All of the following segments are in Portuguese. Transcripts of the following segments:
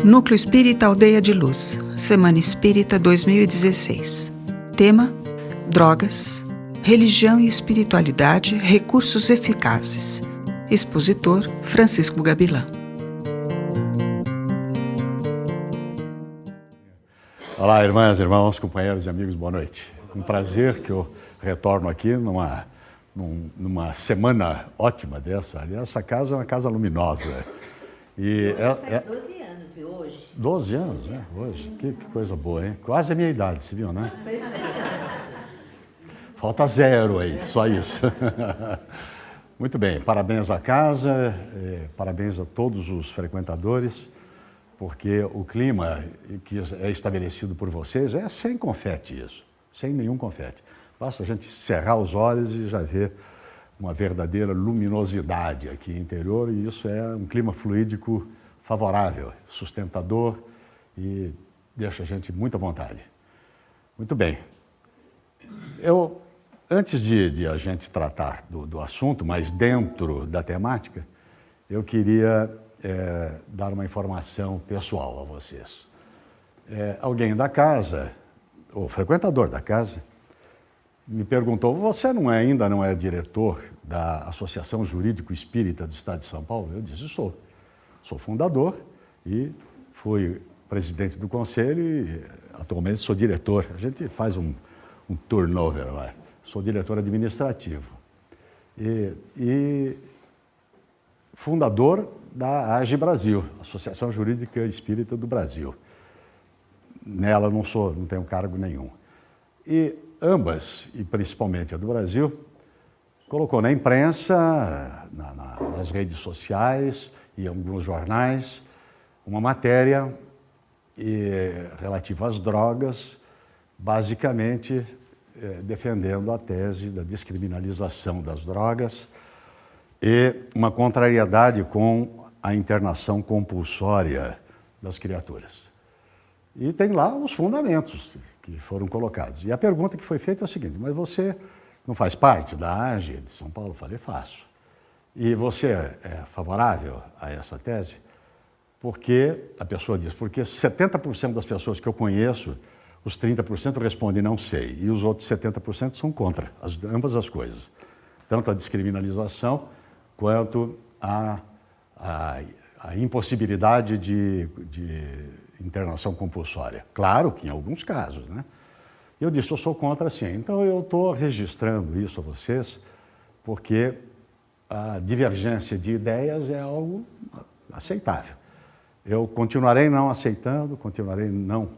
Núcleo Espírita Aldeia de Luz, Semana Espírita 2016. Tema: Drogas, Religião e Espiritualidade, Recursos Eficazes. Expositor: Francisco Gabilan. Olá, irmãs, irmãos, companheiros e amigos, boa noite. Um prazer que eu retorno aqui numa semana ótima dessa. Aliás, essa casa é uma casa luminosa. E faz 12 anos, viu, hoje? 12 anos, né? Hoje. Que coisa boa, hein? Quase a minha idade, você viu, né? Pois é. Falta 0 aí, só isso. Muito bem, parabéns à casa, parabéns a todos os frequentadores, porque o clima que é estabelecido por vocês é sem confete isso, sem nenhum confete. Basta a gente cerrar os olhos e já ver uma verdadeira luminosidade aqui interior, e isso é um clima fluídico favorável, sustentador e deixa a gente muito à vontade. Muito bem. Antes de a gente tratar do assunto, mas dentro da temática, eu queria dar uma informação pessoal a vocês. Alguém da casa, ou frequentador da casa, me perguntou: você ainda não é diretor da Associação Jurídico Espírita do Estado de São Paulo? Eu disse: sou fundador e fui presidente do conselho e atualmente sou diretor. A gente faz um turnover lá. Sou diretor administrativo e fundador da AGE Brasil, Associação Jurídica Espírita do Brasil. Nela não tenho cargo nenhum. E ambas, e principalmente a do Brasil, colocou na imprensa, nas redes sociais e em alguns jornais, uma matéria relativa às drogas, basicamente defendendo a tese da descriminalização das drogas e uma contrariedade com a internação compulsória das criaturas. E tem lá os fundamentos que foram colocados. E a pergunta que foi feita é a seguinte: mas você não faz parte da AGE de São Paulo? Eu falei: faço. E você é favorável a essa tese? Porque a pessoa diz: porque 70% das pessoas que eu conheço, os 30% respondem não sei, e os outros 70% são contra ambas as coisas, tanto a descriminalização quanto a impossibilidade de internação compulsória. Claro que em alguns casos, né? Eu disse: eu sou contra, sim. Então eu estou registrando isso a vocês, porque a divergência de ideias é algo aceitável. Eu continuarei não aceitando, continuarei não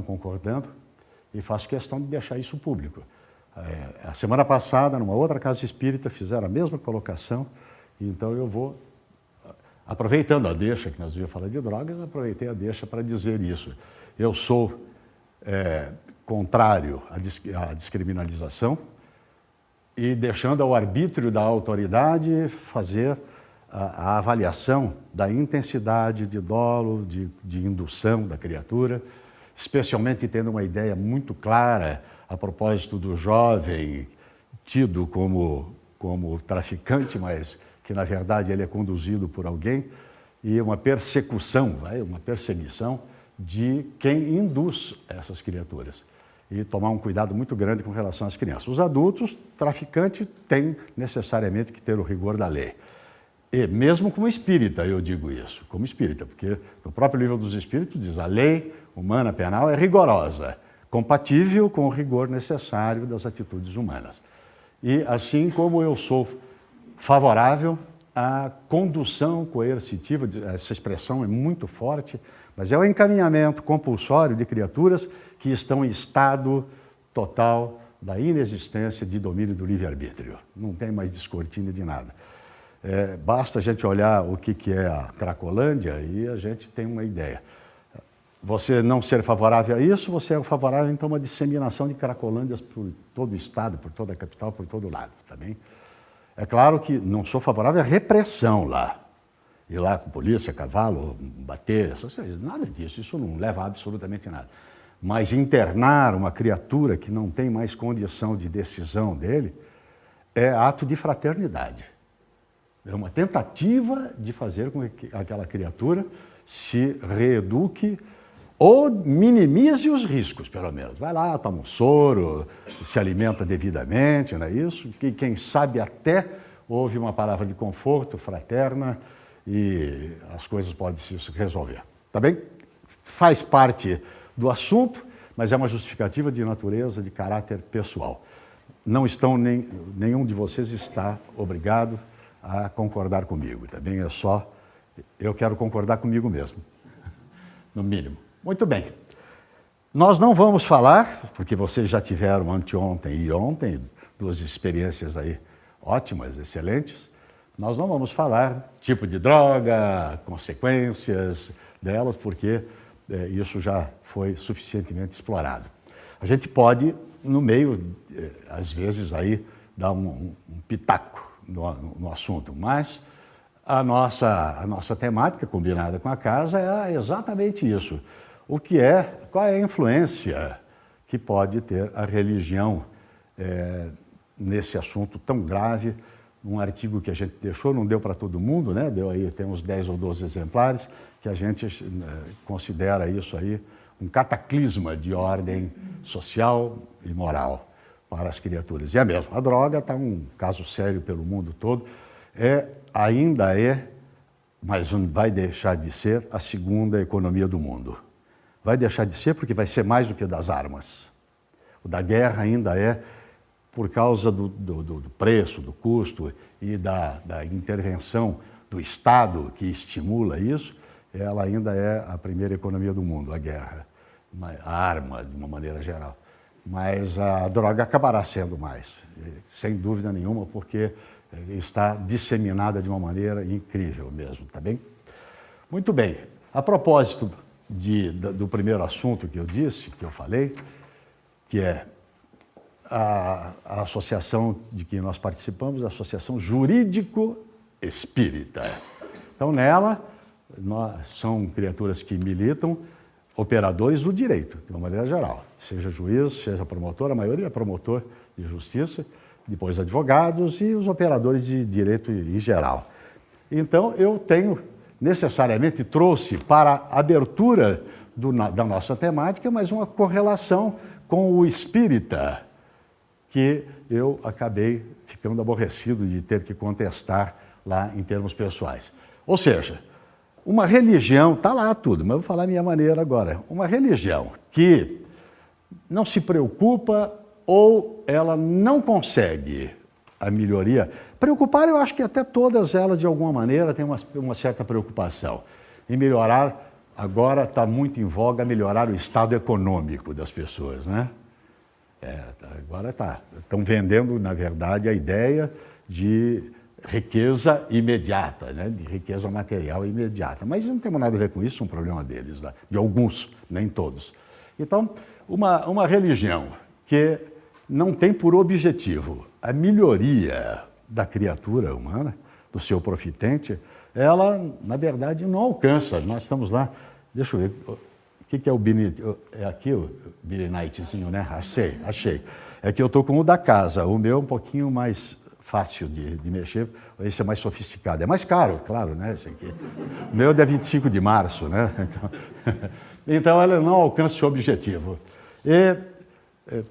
concordando, e faço questão de deixar isso público. A semana passada, numa outra casa espírita, fizeram a mesma colocação, e então eu vou, aproveitando a deixa, que nós íamos falar de drogas, aproveitei a deixa para dizer isso. Eu sou contrário à descriminalização e deixando ao arbítrio da autoridade fazer a avaliação da intensidade de dolo, de indução da criatura, especialmente tendo uma ideia muito clara a propósito do jovem tido como traficante, mas que na verdade ele é conduzido por alguém, e uma persecução, uma perseguição de quem induz essas criaturas. E tomar um cuidado muito grande com relação às crianças. Os adultos, traficante, tem necessariamente que ter o rigor da lei. E mesmo como espírita, eu digo isso, como espírita, porque no próprio livro dos Espíritos diz: a lei humana penal é rigorosa, compatível com o rigor necessário das atitudes humanas. E assim como eu sou favorável à condução coercitiva, essa expressão é muito forte, mas é o encaminhamento compulsório de criaturas que estão em estado total da inexistência de domínio do livre-arbítrio. Não tem mais descortina de nada. Basta a gente olhar o que é a Cracolândia e a gente tem uma ideia. Você não ser favorável a isso, você é favorável então a uma disseminação de Cracolândias por todo o estado, por toda a capital, por todo lado, tá bem? É claro que não sou favorável à repressão lá. Ir lá com polícia, cavalo, bater, essas coisas, nada disso, isso não leva a absolutamente nada. Mas internar uma criatura que não tem mais condição de decisão dele é ato de fraternidade. É uma tentativa de fazer com que aquela criatura se reeduque ou minimize os riscos, pelo menos. Vai lá, toma um soro, se alimenta devidamente, não é isso? Que, quem sabe até houve uma palavra de conforto fraterna e as coisas podem se resolver. Tá bem? Faz parte do assunto, mas é uma justificativa de natureza, de caráter pessoal. Não estão, nenhum de vocês está obrigado a concordar comigo, tá bem? É só, eu quero concordar comigo mesmo, no mínimo. Muito bem. Nós não vamos falar, porque vocês já tiveram anteontem e ontem, duas experiências aí ótimas, excelentes. Nós não vamos falar tipo de droga, consequências delas, porque isso já foi suficientemente explorado. A gente pode, no meio, às vezes, aí, dar um pitaco no assunto, mas a nossa temática combinada com a casa é exatamente isso. Qual é a influência que pode ter a religião nesse assunto tão grave? Um artigo que a gente deixou, não deu para todo mundo, né? Deu aí, tem uns 10 ou 12 exemplares, que a gente considera isso aí um cataclisma de ordem social e moral para as criaturas. E é mesmo, a droga está um caso sério pelo mundo todo, ainda é, mas não vai deixar de ser a segunda economia do mundo. Vai deixar de ser porque vai ser mais do que das armas. O da guerra ainda é por causa do preço, do custo e da intervenção do Estado que estimula isso, ela ainda é a primeira economia do mundo, a guerra, a arma de uma maneira geral. Mas a droga acabará sendo mais, sem dúvida nenhuma, porque está disseminada de uma maneira incrível mesmo, tá bem? Muito bem. A propósito do primeiro assunto que eu disse, que eu falei, que é a associação de que nós participamos, a Associação Jurídico Espírita. Então, nela, são criaturas que militam, operadores do direito, de uma maneira geral. Seja juiz, seja promotor, a maioria é promotor de justiça, depois advogados e os operadores de direito em geral. Então, eu necessariamente trouxe para a abertura da nossa temática, mas uma correlação com o espírita, que eu acabei ficando aborrecido de ter que contestar lá em termos pessoais. Ou seja, uma religião, está lá tudo, mas eu vou falar a minha maneira agora. Uma religião que não se preocupa ou ela não consegue a melhoria. Preocupar, eu acho que até todas elas, de alguma maneira, têm uma certa preocupação em melhorar. Agora está muito em voga melhorar o estado econômico das pessoas, né? Agora estão vendendo, na verdade, a ideia de riqueza imediata, né? De riqueza material imediata. Mas não tem nada a ver com isso, é um problema deles, né? De alguns, nem todos. Então, uma religião que não tem por objetivo a melhoria da criatura humana, do seu profitente, ela, na verdade, não alcança. Nós estamos lá, deixa eu ver, o que é o Binite? É aqui o Birinitezinho, né? Achei. É que eu estou com o da casa, o meu é um pouquinho mais fácil de mexer, esse é mais sofisticado. É mais caro, claro, né? Esse aqui. O meu é dia 25 de março, né? Então ela não alcança o objetivo. E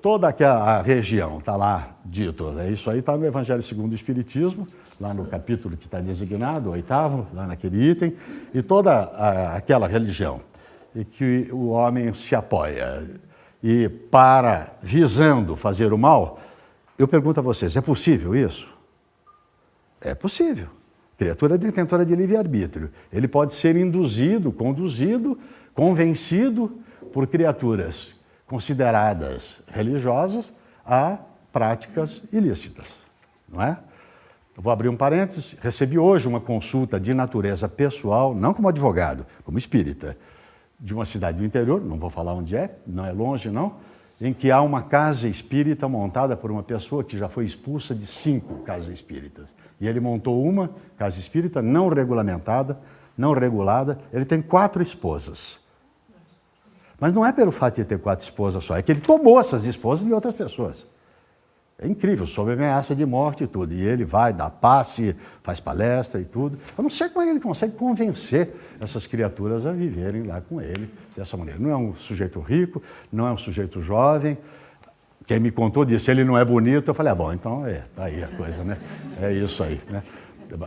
toda a região está lá dito, né? Isso aí está no Evangelho segundo o Espiritismo, lá no capítulo que está designado, o 8º, lá naquele item, e toda aquela religião em que o homem se apoia e visando fazer o mal, eu pergunto a vocês, é possível isso? É possível. Criatura detentora de livre-arbítrio. Ele pode ser induzido, conduzido, convencido por criaturas consideradas religiosas a práticas ilícitas, não é? Eu vou abrir um parênteses. Recebi hoje uma consulta de natureza pessoal, não como advogado, como espírita, de uma cidade do interior, não vou falar onde é, não é longe não, em que há uma casa espírita montada por uma pessoa que já foi expulsa de 5 casas espíritas. E ele montou uma casa espírita não regulamentada, não regulada, ele tem 4 esposas. Mas não é pelo fato de ter 4 esposas só, é que ele tomou essas esposas de outras pessoas. É incrível, sob ameaça de morte e tudo. E ele vai, dá passe, faz palestra e tudo. Eu não sei como é que ele consegue convencer essas criaturas a viverem lá com ele dessa maneira. Não é um sujeito rico, não é um sujeito jovem. Quem me contou disse, ele não é bonito. Eu falei, bom, então tá aí a coisa, né? É isso aí, né?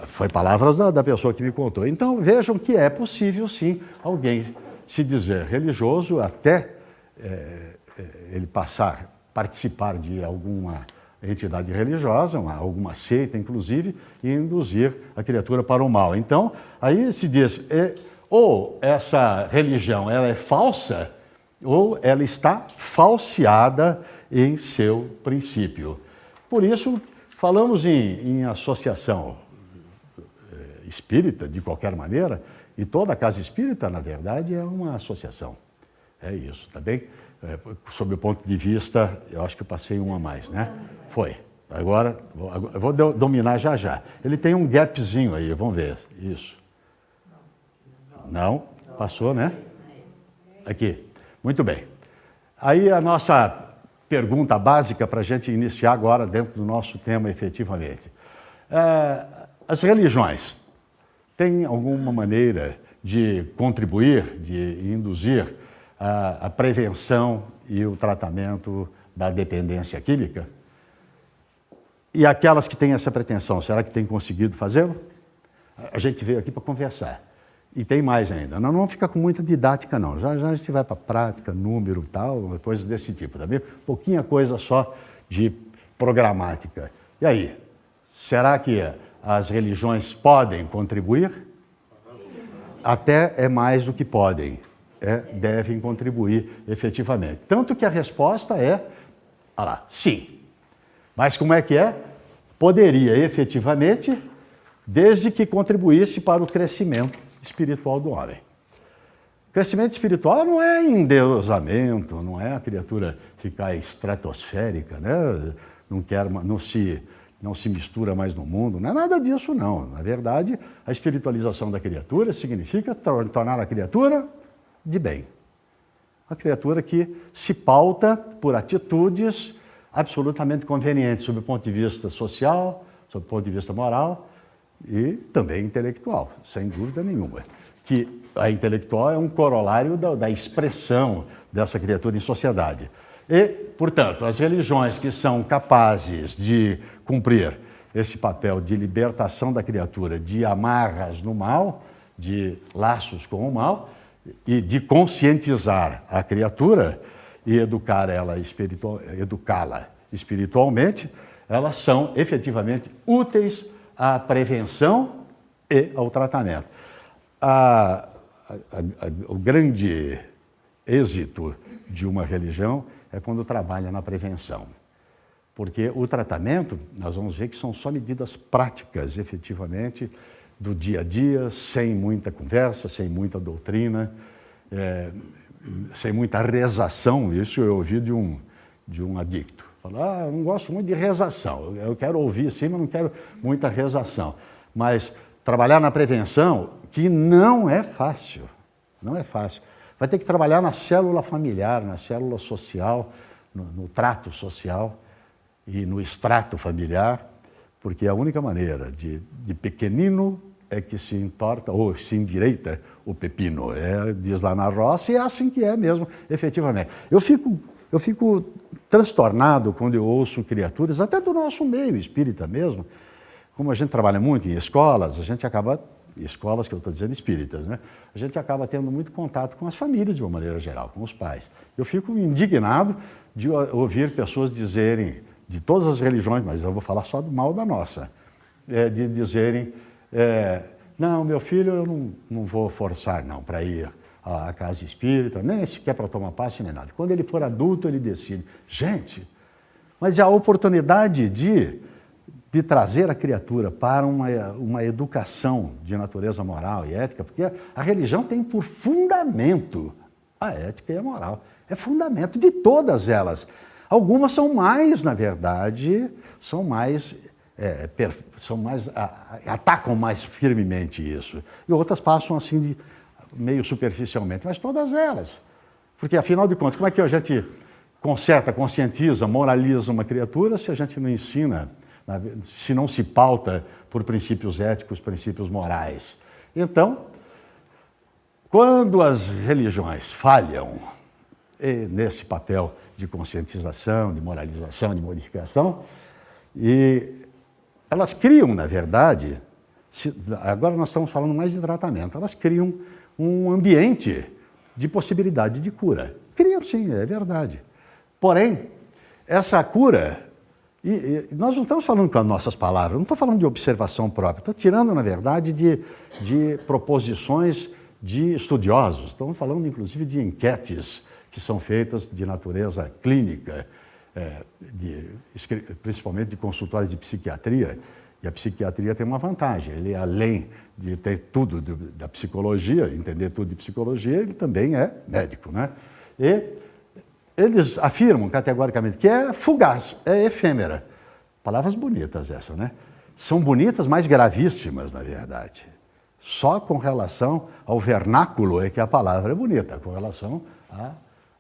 Foi palavras da pessoa que me contou. Então, vejam que é possível, sim, alguém se dizer religioso até ele participar de alguma entidade religiosa, alguma seita, inclusive, e induzir a criatura para o mal. Então, aí se diz, ou essa religião ela é falsa, ou ela está falseada em seu princípio. Por isso, falamos em associação espírita, de qualquer maneira, e toda casa espírita, na verdade, é uma associação. É isso, tá bem? Sob o ponto de vista, eu acho que eu passei um a mais, né? Foi. Agora, eu vou dominar já. Ele tem um gapzinho aí, vamos ver. Isso. Não? Passou, né? Aqui. Muito bem. Aí a nossa pergunta básica para a gente iniciar agora dentro do nosso tema efetivamente. As religiões têm alguma maneira de contribuir, de induzir a prevenção e o tratamento da dependência química? E aquelas que têm essa pretensão, será que têm conseguido fazê-lo? A gente veio aqui para conversar. E tem mais ainda. Não fica com muita didática, não. Já a gente vai para prática, número e tal, coisas desse tipo, tá vendo? Pouquinha coisa só de programática. E aí, será que as religiões podem contribuir? Até é mais do que podem. Devem contribuir efetivamente. Tanto que a resposta é, sim. Mas como é que é? Poderia efetivamente, desde que contribuísse para o crescimento espiritual do homem. O crescimento espiritual não é endeusamento, não é a criatura ficar estratosférica, né? Não se mistura mais no mundo, não é nada disso não. Na verdade, a espiritualização da criatura significa tornar a criatura de bem. A criatura que se pauta por atitudes absolutamente convenientes sob o ponto de vista social, sob o ponto de vista moral e também intelectual, sem dúvida nenhuma. Que a intelectual é um corolário da expressão dessa criatura em sociedade. E, portanto, as religiões que são capazes de cumprir esse papel de libertação da criatura, de amarras no mal, de laços com o mal, e de conscientizar a criatura e educá-la espiritualmente, elas são efetivamente úteis à prevenção e ao tratamento. O grande êxito de uma religião é quando trabalha na prevenção. Porque o tratamento, nós vamos ver que são só medidas práticas, efetivamente, do dia a dia, sem muita conversa, sem muita doutrina, sem muita rezação. Isso eu ouvi de um adicto. Falar, eu não gosto muito de rezação, eu quero ouvir sim, mas não quero muita rezação. Mas trabalhar na prevenção, que não é fácil, não é fácil. Vai ter que trabalhar na célula familiar, na célula social, no trato social e no extrato familiar, porque a única maneira de pequenino é que se entorta ou se endireita o pepino. Diz lá na roça e é assim que é mesmo, efetivamente. Eu fico transtornado quando eu ouço criaturas, até do nosso meio espírita mesmo, como a gente trabalha muito em escolas, a gente acaba, escolas que eu estou dizendo espíritas, né? A gente acaba tendo muito contato com as famílias de uma maneira geral, com os pais. Eu fico indignado de ouvir pessoas dizerem, de todas as religiões, mas eu vou falar só do mal da nossa, de dizerem, não, meu filho eu não vou forçar não para ir à casa espírita, nem sequer para tomar passe, nem nada. Quando ele for adulto, ele decide. Gente, mas a oportunidade de trazer a criatura para uma educação de natureza moral e ética, porque a religião tem por fundamento a ética e a moral. É fundamento de todas elas. Algumas são mais, na verdade, atacam mais firmemente isso. E outras passam assim meio superficialmente, mas todas elas. Porque, afinal de contas, como é que a gente conserta, conscientiza, moraliza uma criatura se a gente não ensina, se não se pauta por princípios éticos, princípios morais? Então, quando as religiões falham nesse papel de conscientização, de moralização, de modificação, e elas criam, na verdade, agora nós estamos falando mais de tratamento, elas criam um ambiente de possibilidade de cura. Criam sim, é verdade. Porém, essa cura, e nós não estamos falando com as nossas palavras, não estou falando de observação própria, estou tirando, na verdade, de proposições de estudiosos, estamos falando, inclusive, de enquetes que são feitas de natureza clínica, principalmente de consultórios de psiquiatria, e a psiquiatria tem uma vantagem, ele além de ter tudo da psicologia, entender tudo de psicologia, ele também é médico, né? E eles afirmam categoricamente que é fugaz, é efêmera. Palavras bonitas essas, né? São bonitas, mas gravíssimas, na verdade. Só com relação ao vernáculo é que a palavra é bonita, com relação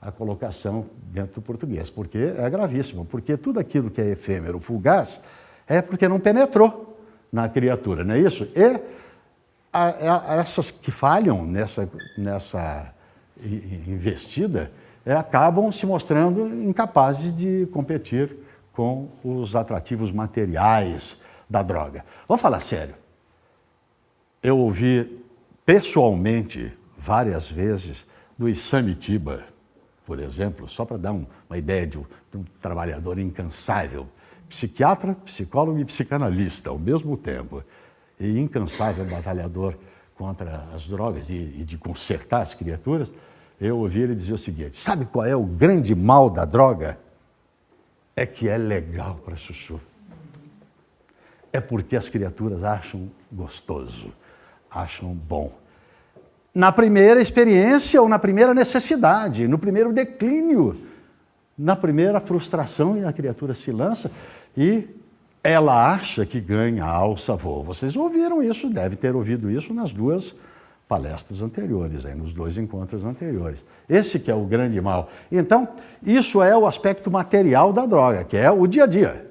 à colocação dentro do português, porque é gravíssimo, porque tudo aquilo que é efêmero, fugaz, é porque não penetrou na criatura, não é isso? E essas que falham nessa investida acabam se mostrando incapazes de competir com os atrativos materiais da droga. Vamos falar sério. Eu ouvi pessoalmente, várias vezes, do Isamitiba, por exemplo, só para dar uma ideia de um trabalhador incansável, psiquiatra, psicólogo e psicanalista ao mesmo tempo, e incansável batalhador contra as drogas e de consertar as criaturas. Eu ouvi ele dizer o seguinte: sabe qual é o grande mal da droga? É que é legal para chuchu. É porque as criaturas acham gostoso, acham bom. Na primeira experiência ou na primeira necessidade, no primeiro declínio, na primeira frustração, e a criatura se lança e ela acha que ganha ao sabor. Vocês ouviram isso, deve ter ouvido isso nas duas palestras anteriores, nos dois encontros anteriores. Esse que é o grande mal. Então, isso é o aspecto material da droga, que é o dia a dia,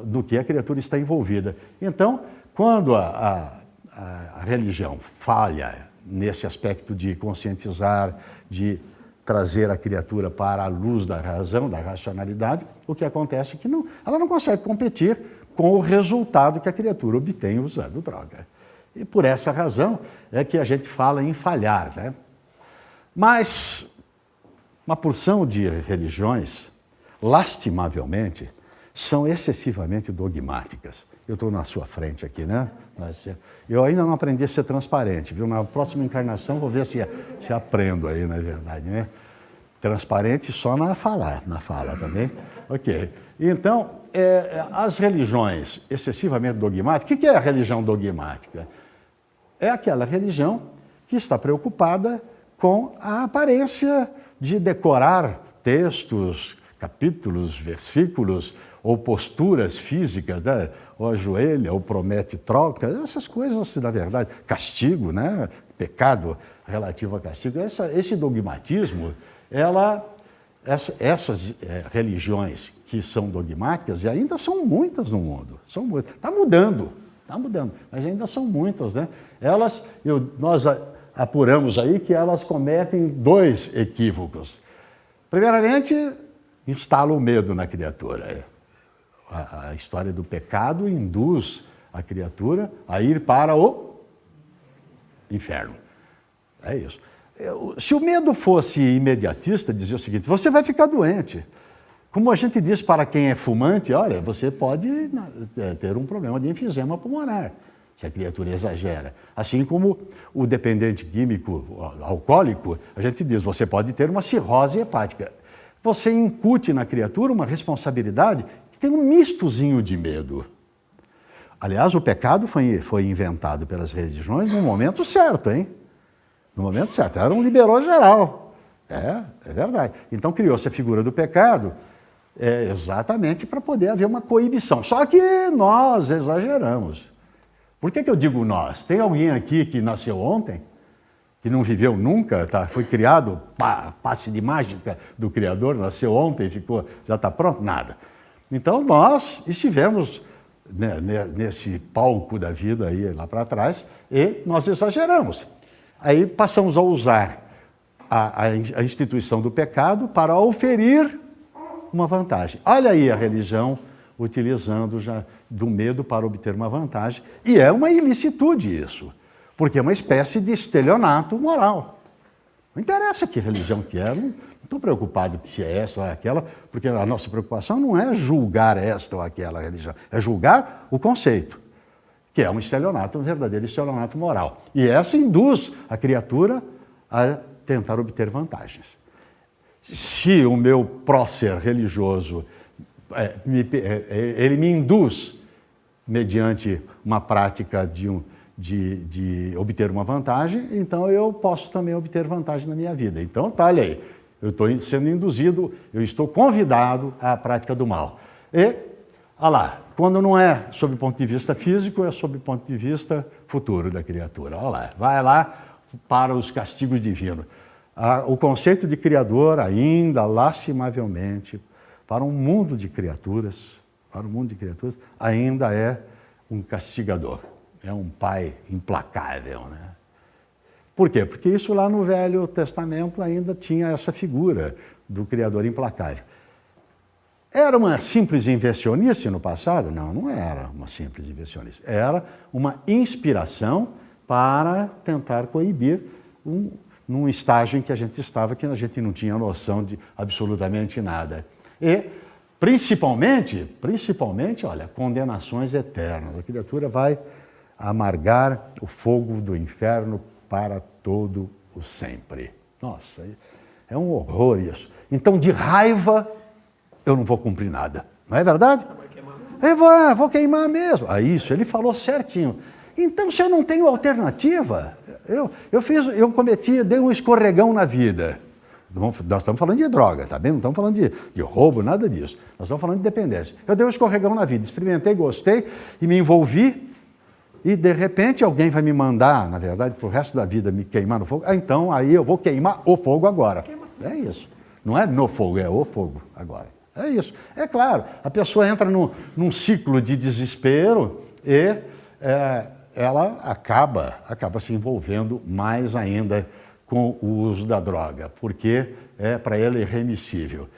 do que a criatura está envolvida. Então, quando a religião falha nesse aspecto de conscientizar, de trazer a criatura para a luz da razão, da racionalidade, o que acontece é que ela não consegue competir com o resultado que a criatura obtém usando droga. E por essa razão é que a gente fala em falhar, né? Mas uma porção de religiões, lastimavelmente, são excessivamente dogmáticas. Eu estou na sua frente aqui, né? Eu ainda não aprendi a ser transparente, viu? Na próxima encarnação vou ver se aprendo aí, na verdade, né? Transparente só na fala também. Ok. Então, as religiões excessivamente dogmáticas, o que é a religião dogmática? É aquela religião que está preocupada com a aparência de decorar textos, capítulos, versículos, ou posturas físicas, né? Ou ajoelha, ou promete troca, essas coisas, na verdade, castigo, né? Pecado relativo a castigo. Esse dogmatismo, essas religiões que são dogmáticas, e ainda são muitas no mundo, são muitas. Está mudando, mas ainda são muitas, né? Nós apuramos aí que elas cometem dois equívocos. Primeiramente, instala o medo na criatura. A história do pecado induz a criatura a ir para o inferno. É isso. Se o medo fosse imediatista, dizia o seguinte: você vai ficar doente. Como a gente diz para quem é fumante, olha, você pode ter um problema de enfisema pulmonar, se a criatura exagera. Assim como o dependente químico alcoólico, a gente diz, você pode ter uma cirrose hepática. Você incute na criatura uma responsabilidade que tem um mistozinho de medo. Aliás, o pecado foi inventado pelas religiões no momento certo, hein? No momento certo. Era um liberou geral. É verdade. Então criou-se a figura do pecado exatamente para poder haver uma coibição. Só que nós exageramos. Por que eu digo nós? Tem alguém aqui que nasceu ontem? que não viveu nunca, tá? Foi criado, passe de mágica do Criador, nasceu ontem, já está pronto, nada. Então nós estivemos, né, nesse palco da vida aí lá para trás e nós exageramos. Aí passamos a usar a instituição do pecado para oferir uma vantagem. Olha aí a religião utilizando já do medo para obter uma vantagem. E é uma ilicitude isso, porque é uma espécie de estelionato moral. Não interessa que religião que é, não estou preocupado se é essa ou aquela, porque a nossa preocupação não é julgar esta ou aquela religião, é julgar o conceito, que é um estelionato, um verdadeiro estelionato moral. E essa induz a criatura a tentar obter vantagens. Se o meu prócer religioso, ele me induz, mediante uma prática de obter uma vantagem, então eu posso também obter vantagem na minha vida. Então, tá, olha aí, eu estou sendo induzido, eu estou convidado à prática do mal. E, olha lá, quando não é sob o ponto de vista físico, é sob o ponto de vista futuro da criatura. Olha lá, vai lá para os castigos divinos. O conceito de criador ainda, lastimavelmente, para um mundo de criaturas, ainda é um castigador, é um pai implacável, né? Por quê? Porque isso lá no Velho Testamento ainda tinha essa figura do criador implacável. Era uma simples invencionice no passado? Não, não era uma simples invencionice. Era uma inspiração para tentar coibir num estágio em que a gente estava, que a gente não tinha noção de absolutamente nada. E, principalmente, olha, condenações eternas. A criatura vai amargar o fogo do inferno para todo o sempre. Nossa, é um horror isso. Então, de raiva, eu não vou cumprir nada. Não é verdade? Eu vou queimar mesmo. Isso, ele falou certinho. Então, se eu não tenho alternativa, dei um escorregão na vida. Nós estamos falando de droga, tá bem? Não estamos falando de roubo, nada disso. Nós estamos falando de dependência. Eu dei um escorregão na vida, experimentei, gostei e me envolvi e, de repente, alguém vai me mandar, na verdade, para o resto da vida me queimar no fogo. Então, aí eu vou queimar o fogo agora. É isso. Não é no fogo, é o fogo agora. É isso. É claro, a pessoa entra num ciclo de desespero e ela acaba se envolvendo mais ainda com o uso da droga, porque para ela é irremissível.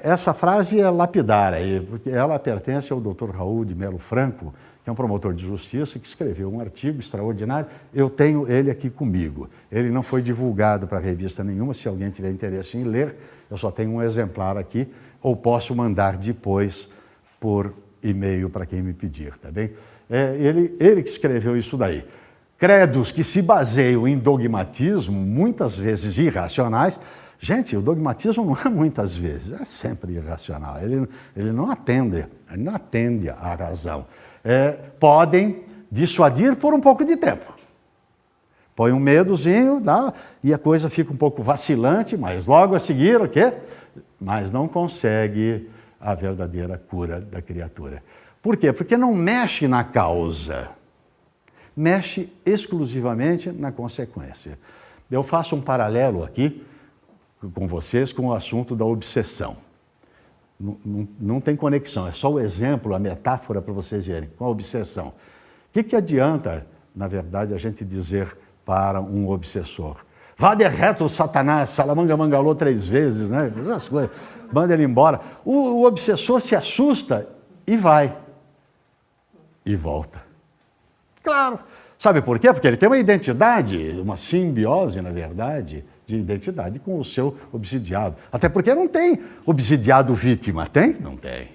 Essa frase é lapidar, porque ela pertence ao Dr. Raul de Melo Franco, que é um promotor de justiça, que escreveu um artigo extraordinário. Eu tenho ele aqui comigo. Ele não foi divulgado para revista nenhuma, se alguém tiver interesse em ler, eu só tenho um exemplar aqui, ou posso mandar depois por e-mail para quem me pedir, tá bem? Ele que escreveu isso daí. Credos que se baseiam em dogmatismo, muitas vezes irracionais. Gente, o dogmatismo não é muitas vezes, é sempre irracional. Ele não atende à razão. Podem dissuadir por um pouco de tempo. Põe um medozinho, e a coisa fica um pouco vacilante, mas logo a seguir, o quê? Mas não consegue a verdadeira cura da criatura. Por quê? Porque não mexe na causa, mexe exclusivamente na consequência. Eu faço um paralelo aqui com vocês com o assunto da obsessão. Não tem conexão, é só o exemplo, a metáfora para vocês verem, com a obsessão. O que adianta, na verdade, a gente dizer para um obsessor? Vá de reto, Satanás, salamanga mangalô 3 vezes, né? Essas coisas, manda ele embora. O obsessor se assusta e vai. E volta. Claro. Sabe por quê? Porque ele tem uma identidade, uma simbiose, na verdade, de identidade com o seu obsidiado. Até porque não tem obsidiado vítima. Tem? Não tem.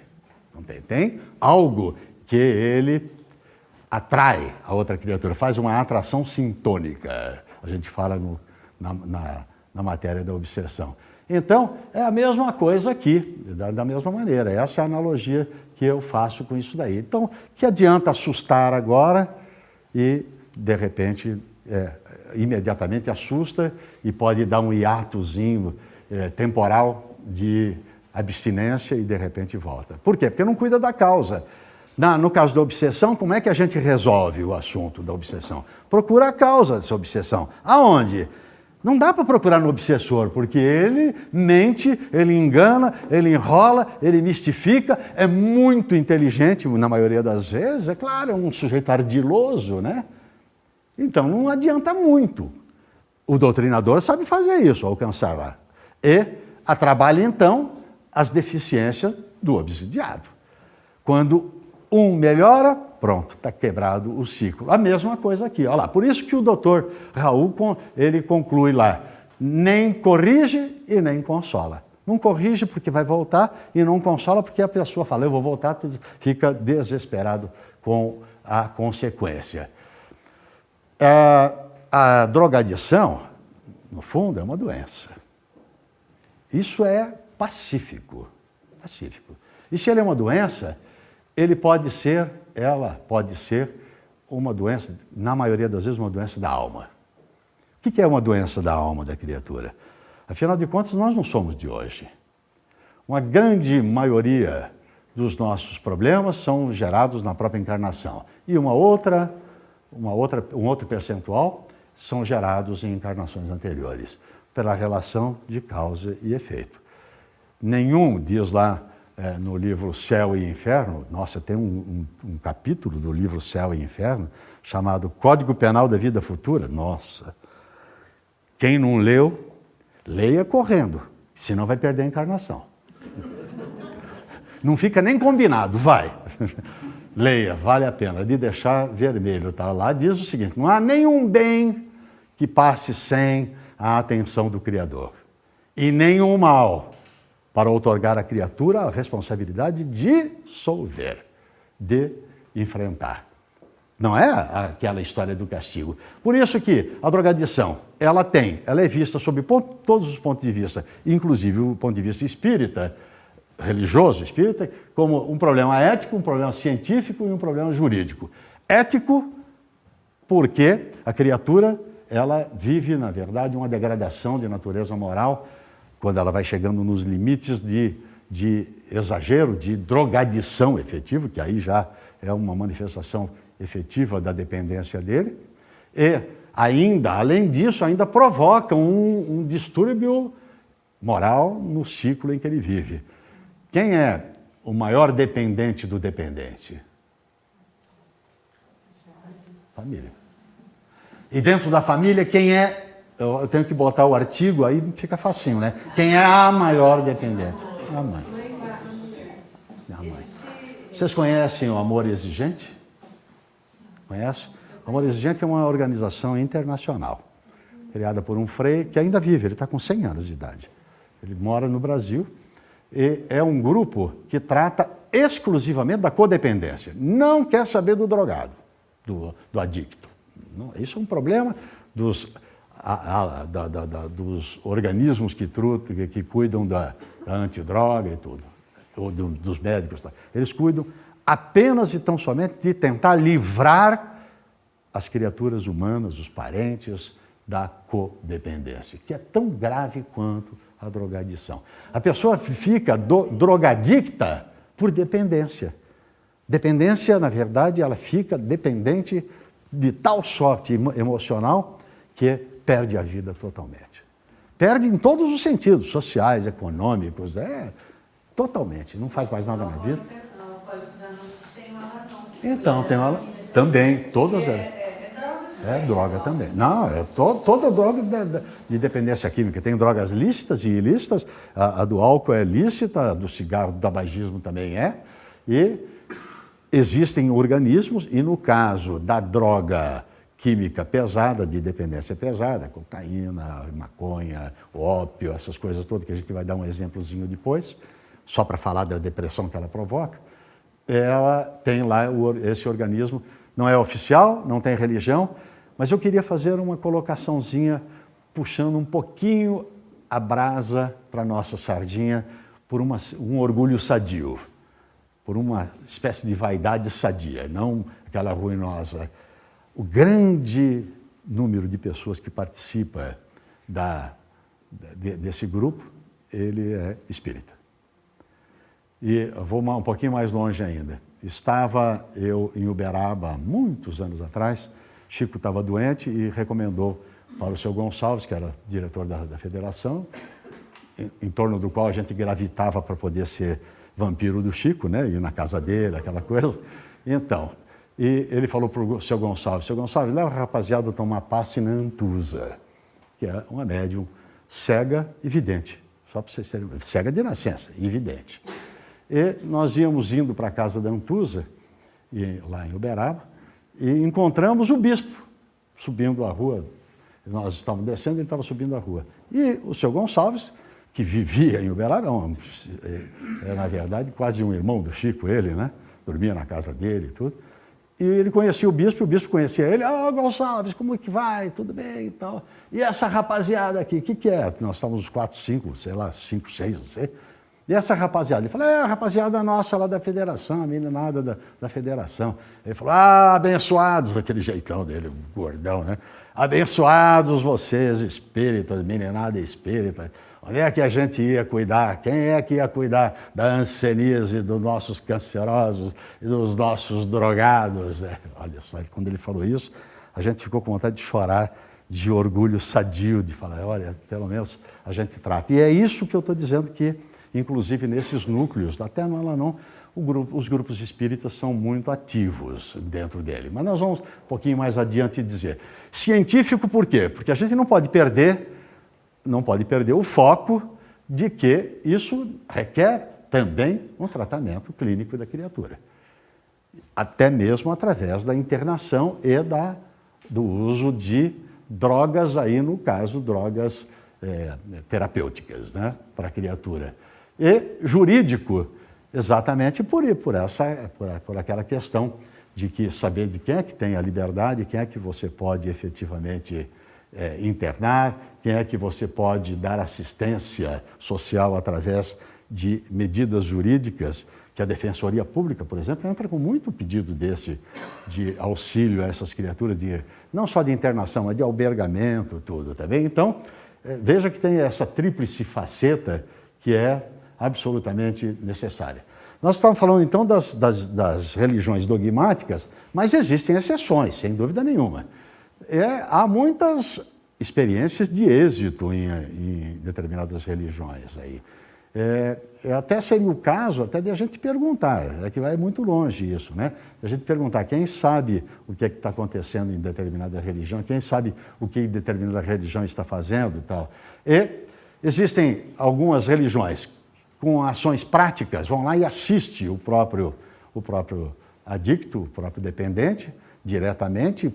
Não tem. Tem algo que ele atrai a outra criatura, faz uma atração sintônica. A gente fala na matéria da obsessão. Então, é a mesma coisa aqui, da mesma maneira. Essa é a analogia que eu faço com isso daí. Então, que adianta assustar agora e, de repente, imediatamente assusta e pode dar um hiatozinho temporal de abstinência e, de repente, volta. Por quê? Porque não cuida da causa. No caso da obsessão, como é que a gente resolve o assunto da obsessão? Procura a causa dessa obsessão. Aonde? Não dá para procurar no obsessor, porque ele mente, ele engana, ele enrola, ele mistifica, é muito inteligente, na maioria das vezes, é claro, é um sujeito ardiloso, né? Então não adianta muito. O doutrinador sabe fazer isso, alcançar lá. E trabalha então as deficiências do obsidiado. Quando um melhora, pronto, está quebrado o ciclo. A mesma coisa aqui, olha lá. Por isso que o doutor Raul, ele conclui lá, nem corrige e nem consola. Não corrige porque vai voltar e não consola porque a pessoa fala, eu vou voltar, fica desesperado com a consequência. A drogadição, no fundo, é uma doença. Isso é pacífico. E se ele é uma doença, ela pode ser uma doença, na maioria das vezes, uma doença da alma. O que é uma doença da alma da criatura? Afinal de contas, nós não somos de hoje. Uma grande maioria dos nossos problemas são gerados na própria encarnação. E um outro percentual são gerados em encarnações anteriores, pela relação de causa e efeito. Nenhum, diz lá no livro Céu e Inferno, nossa, tem um capítulo do livro Céu e Inferno chamado Código Penal da Vida Futura. Nossa, quem não leu, leia correndo, senão vai perder a encarnação. Não fica nem combinado, vai. Leia, vale a pena, de deixar vermelho. Tá? Lá diz o seguinte, não há nenhum bem que passe sem a atenção do Criador. E nenhum mal para outorgar à criatura a responsabilidade de solver, de enfrentar. Não é aquela história do castigo. Por isso que a drogadição, ela é vista sob todos os pontos de vista, inclusive o ponto de vista espírita, religioso espírita, como um problema ético, um problema científico e um problema jurídico. Ético, porque a criatura, ela vive, na verdade, uma degradação de natureza moral, quando ela vai chegando nos limites de exagero, de drogadição efetiva, que aí já é uma manifestação efetiva da dependência dele, e ainda, além disso, ainda provoca um distúrbio moral no ciclo em que ele vive. Quem é o maior dependente do dependente? Família. E dentro da família, quem é... Eu tenho que botar o artigo, aí fica facinho, né? Quem é a maior dependente? A mãe. A mãe. Vocês conhecem o Amor Exigente? Conhece? O Amor Exigente é uma organização internacional, criada por um frei que ainda vive, ele está com 100 anos de idade. Ele mora no Brasil e é um grupo que trata exclusivamente da codependência. Não quer saber do drogado, do adicto. Não, isso é um problema dos organismos que cuidam da antidroga e tudo, ou dos médicos. Eles cuidam apenas e tão somente de tentar livrar as criaturas humanas, os parentes, da codependência, que é tão grave quanto a drogadição. A pessoa fica drogadicta por dependência. Dependência, na verdade, ela fica dependente de tal sorte emocional que perde a vida totalmente. Perde em todos os sentidos, sociais, econômicos, totalmente, não faz mais nada na vida. Então, tem uma... Também, todas... É droga também. Não, toda droga de dependência química. Tem drogas lícitas e ilícitas, a do álcool é lícita, a do cigarro, do tabagismo também é, e existem organismos, e no caso da droga química pesada, de dependência pesada, cocaína, maconha, ópio, essas coisas todas, que a gente vai dar um exemplozinho depois, só para falar da depressão que ela provoca, ela tem lá esse organismo, não é oficial, não tem religião, mas eu queria fazer uma colocaçãozinha, puxando um pouquinho a brasa para a nossa sardinha, por um orgulho sadio, por uma espécie de vaidade sadia, não aquela ruinosa. O grande número de pessoas que participa desse grupo, ele é espírita. E eu vou um pouquinho mais longe ainda. estava eu em Uberaba, muitos anos atrás, Chico estava doente e recomendou para o seu Gonçalves, que era diretor da federação, em torno do qual a gente gravitava para poder ser vampiro do Chico, né? Ir na casa dele, aquela coisa. Então, e ele falou para o seu Gonçalves, leva a rapaziada a tomar passe na Antusa, que é uma médium cega e vidente, só para vocês terem, cega de nascença e vidente. E nós íamos indo para a casa da Antusa, lá em Uberaba, e encontramos o bispo subindo a rua. Nós estávamos descendo, ele estava subindo a rua. E o seu Gonçalves, que vivia em Uberaba, na verdade quase um irmão do Chico, ele, né? Dormia na casa dele e tudo. E ele conhecia o bispo conhecia ele. Gonçalves, como é que vai? Tudo bem e tal. E essa rapaziada aqui, o que é? Nós estávamos uns 4, 5, sei lá, 5, 6, não sei. E essa rapaziada, ele falou, a rapaziada nossa lá da federação, a meninada da federação. Ele falou, abençoados, daquele jeitão dele, gordão, né? Abençoados vocês, espíritas, meninada espírita. Onde é que a gente ia cuidar? Quem é que ia cuidar da hanseníase, dos nossos cancerosos e dos nossos drogados? Olha só, quando ele falou isso, a gente ficou com vontade de chorar, de orgulho sadio, de falar, olha, pelo menos a gente trata. E é isso que eu estou dizendo que, inclusive nesses núcleos, até não, os grupos espíritas são muito ativos dentro dele. Mas nós vamos um pouquinho mais adiante dizer. Científico por quê? Porque a gente não pode perder o foco de que isso requer também um tratamento clínico da criatura. Até mesmo através da internação e do uso de drogas, aí no caso, drogas terapêuticas, né, para a criatura. E jurídico, exatamente por aquela questão de que saber de quem é que tem a liberdade, quem é que você pode efetivamente internar, quem é que você pode dar assistência social através de medidas jurídicas, que a Defensoria Pública, por exemplo, entra com muito pedido desse de auxílio a essas criaturas, não só de internação, mas de albergamento, tudo, tá bem? Então, veja que tem essa tríplice faceta que é absolutamente necessária. Nós estamos falando, então, das religiões dogmáticas, mas existem exceções, sem dúvida nenhuma. Há muitas experiências de êxito em determinadas religiões aí. Até seria o caso até de a gente perguntar, que vai muito longe isso, né? De a gente perguntar quem sabe o que é que está acontecendo em determinada religião, quem sabe o que determinada religião está fazendo e tal. E existem algumas religiões com ações práticas, vão lá e assiste o próprio adicto, o próprio dependente, diretamente,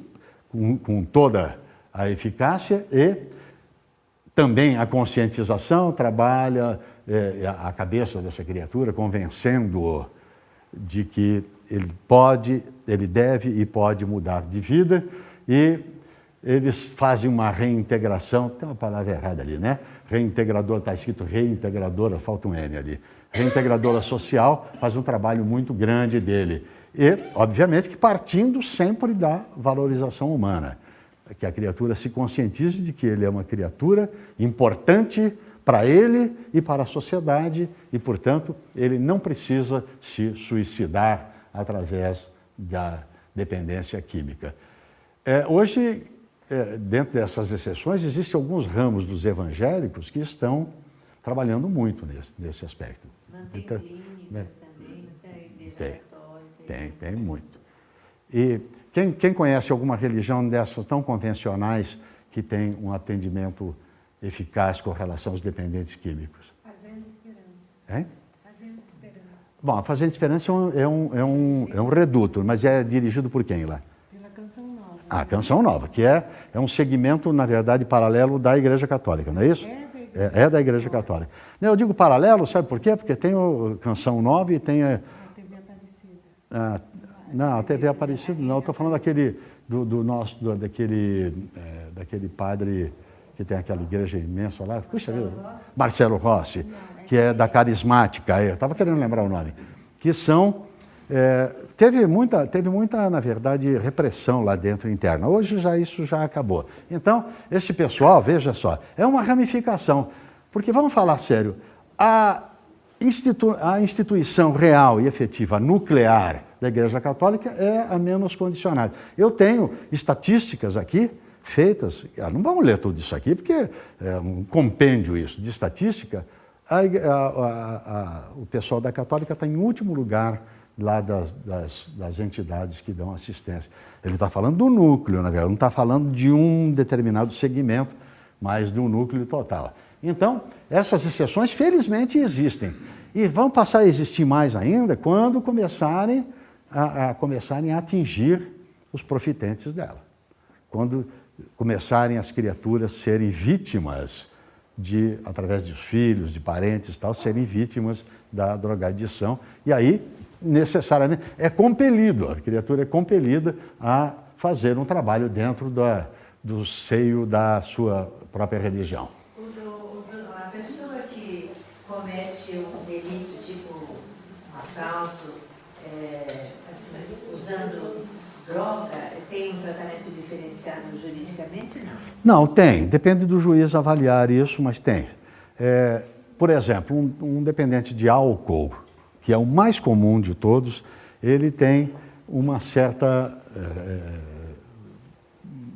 com toda a eficácia, e também a conscientização trabalha a cabeça dessa criatura, convencendo-o de que ele pode, ele deve e pode mudar de vida, e eles fazem uma reintegração, tem uma palavra errada ali, né? Reintegradora, está escrito reintegradora, falta um N ali. Reintegradora social faz um trabalho muito grande dele. E, obviamente, que partindo sempre da valorização humana, que a criatura se conscientize de que ele é uma criatura importante para ele e para a sociedade e, portanto, ele não precisa se suicidar através da dependência química. Hoje, dentro dessas exceções, existem alguns ramos dos evangélicos que estão trabalhando muito nesse aspecto. Mantém clínicas também, até a Igreja Católica. Tem muito. E quem conhece alguma religião dessas tão convencionais que tem um atendimento eficaz com relação aos dependentes químicos? Fazenda Esperança. Hein? Fazenda Esperança. Bom, a Fazenda Esperança é um reduto, mas é dirigido por quem lá? Pela Canção Nova. A Canção Nova, que é um segmento, na verdade, paralelo da Igreja Católica, não é isso? É da Igreja Católica. Eu digo paralelo, sabe por quê? Porque tem o Canção Nova e tem a TV Aparecida. Não, a TV Aparecida não, estou falando daquele padre que tem aquela igreja imensa lá, puxa vida, Marcelo Rossi, que é da Carismática, eu estava querendo lembrar o nome, que são, teve muita, na verdade, repressão lá dentro interna, hoje isso já acabou. Então, esse pessoal, veja só, é uma ramificação, porque vamos falar sério, a instituição real e efetiva nuclear da Igreja Católica é a menos condicionada. Eu tenho estatísticas aqui feitas, não vamos ler tudo isso aqui, porque é um compêndio isso de estatística. O pessoal da Católica está em último lugar lá das entidades que dão assistência. Ele está falando do núcleo, na verdade, não está falando de um determinado segmento, mas do núcleo total. Então, essas exceções, felizmente, existem. E vão passar a existir mais ainda quando começarem a atingir os profitentes dela. Quando começarem as criaturas serem vítimas através dos filhos, de parentes e tal, serem vítimas da drogadição. E aí, necessariamente, é compelido, a criatura é compelida a fazer um trabalho dentro do seio da sua própria religião. A pessoa que comete um delito, tipo um assalto, assim, usando droga, tem um tratamento diferenciado juridicamente, não? Não, tem. Depende do juiz avaliar isso, mas tem. Por exemplo, um dependente de álcool, que é o mais comum de todos, ele tem uma certa,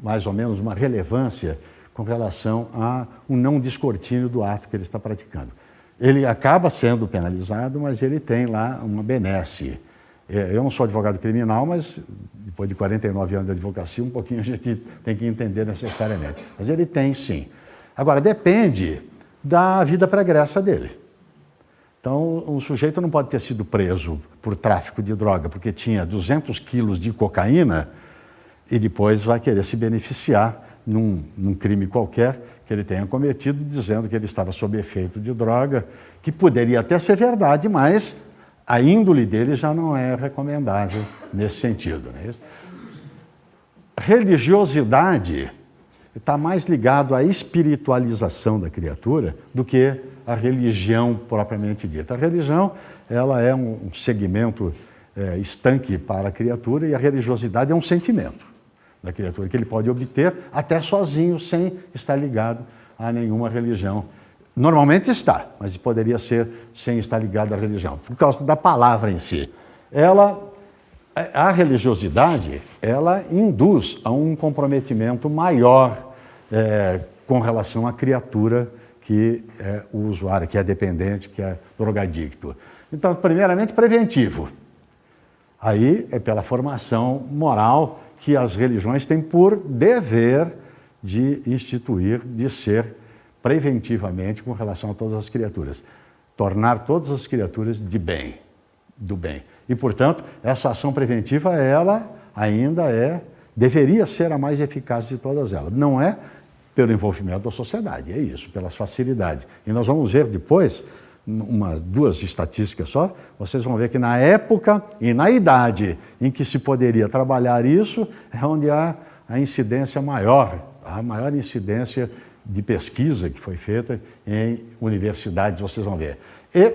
mais ou menos, uma relevância com relação a um não descortínio do ato que ele está praticando. Ele acaba sendo penalizado, mas ele tem lá uma benesse. Eu não sou advogado criminal, mas depois de 49 anos de advocacia, um pouquinho a gente tem que entender necessariamente. Mas ele tem, sim. Agora, depende da vida pregressa dele. Então, o sujeito não pode ter sido preso por tráfico de droga, porque tinha 200 quilos de cocaína e depois vai querer se beneficiar num crime qualquer que ele tenha cometido, dizendo que ele estava sob efeito de droga, que poderia até ser verdade, mas a índole dele já não é recomendável nesse sentido. Não é isso? Religiosidade está mais ligado à espiritualização da criatura do que a religião propriamente dita. A religião, ela é um segmento estanque para a criatura, e a religiosidade é um sentimento da criatura que ele pode obter até sozinho, sem estar ligado a nenhuma religião. Normalmente está, mas poderia ser sem estar ligado à religião, por causa da palavra em si. A religiosidade, ela induz a um comprometimento maior com relação à criatura que é o usuário, que é dependente, que é drogadicto. Então, primeiramente, preventivo. Aí é pela formação moral que as religiões têm por dever de instituir, de ser preventivamente com relação a todas as criaturas. Tornar todas as criaturas de bem, do bem. E, portanto, essa ação preventiva, ela ainda deveria ser a mais eficaz de todas elas. Não é pelo envolvimento da sociedade, é isso, pelas facilidades. E nós vamos ver depois, duas estatísticas só, vocês vão ver que na época e na idade em que se poderia trabalhar isso, é onde há a incidência maior, a maior incidência de pesquisa que foi feita em universidades, vocês vão ver. E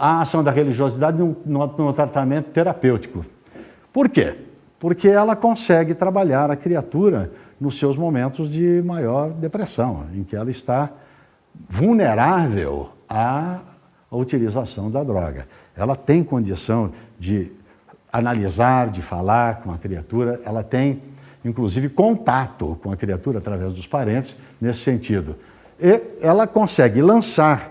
a ação da religiosidade no tratamento terapêutico. Por quê? Porque ela consegue trabalhar a criatura nos seus momentos de maior depressão, em que ela está vulnerável à utilização da droga. Ela tem condição de analisar, de falar com a criatura, ela tem, inclusive, contato com a criatura através dos parentes, nesse sentido. E ela consegue lançar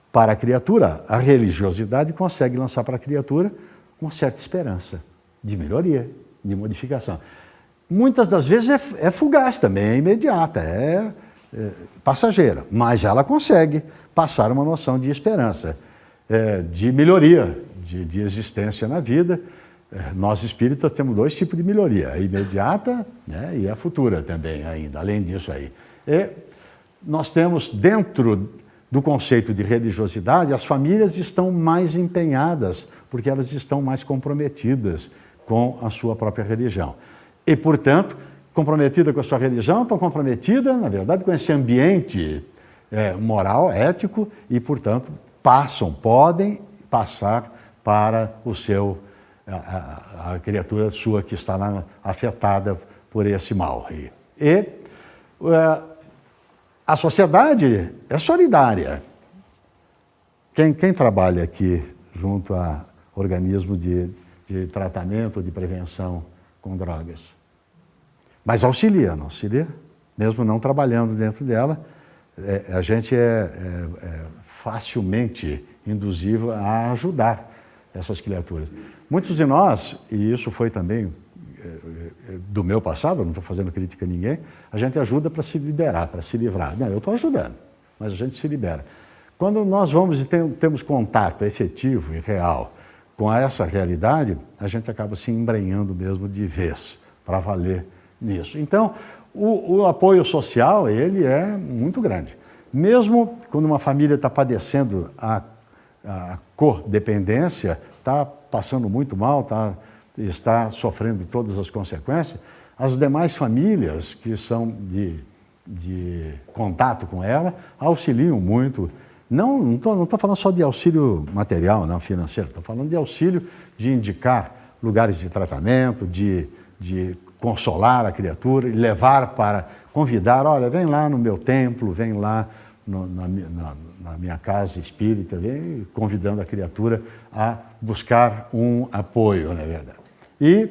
para a criatura, a religiosidade consegue lançar para a criatura uma certa esperança de melhoria, de modificação. Muitas das vezes é fugaz também, é imediata, é passageira, mas ela consegue passar uma noção de esperança, de melhoria, de existência na vida. Nós espíritas temos dois tipos de melhoria, a imediata, né, e a futura também ainda, além disso aí. E nós temos dentro do conceito de religiosidade, as famílias estão mais empenhadas, porque elas estão mais comprometidas com a sua própria religião. E, portanto, comprometida com a sua religião, estão comprometidas, na verdade, com esse ambiente moral, ético, e, portanto, podem passar para o seu a criatura sua que está lá afetada por esse mal. E a sociedade é solidária. Quem trabalha aqui junto a organismo de de tratamento, de prevenção com drogas. Mas auxilia, não auxilia? Mesmo não trabalhando dentro dela, a gente é facilmente induzível a ajudar essas criaturas. Muitos de nós, e isso foi também do meu passado, eu não estou fazendo crítica a ninguém, a gente ajuda para se liberar, para se livrar. Não, eu estou ajudando, mas a gente se libera. Quando nós vamos e temos contato efetivo e real com essa realidade, a gente acaba se embrenhando mesmo de vez, para valer nisso. Então, o apoio social, ele é muito grande. Mesmo quando uma família está padecendo a codependência, está passando muito mal, está sofrendo todas as consequências, as demais famílias que são de contato com ela auxiliam muito. Não estou falando só de auxílio material, não financeiro, estou falando de auxílio de indicar lugares de tratamento, de consolar a criatura e levar para convidar, olha, vem lá no meu templo, vem lá na minha casa espírita, vem convidando a criatura a buscar um apoio, na verdade. E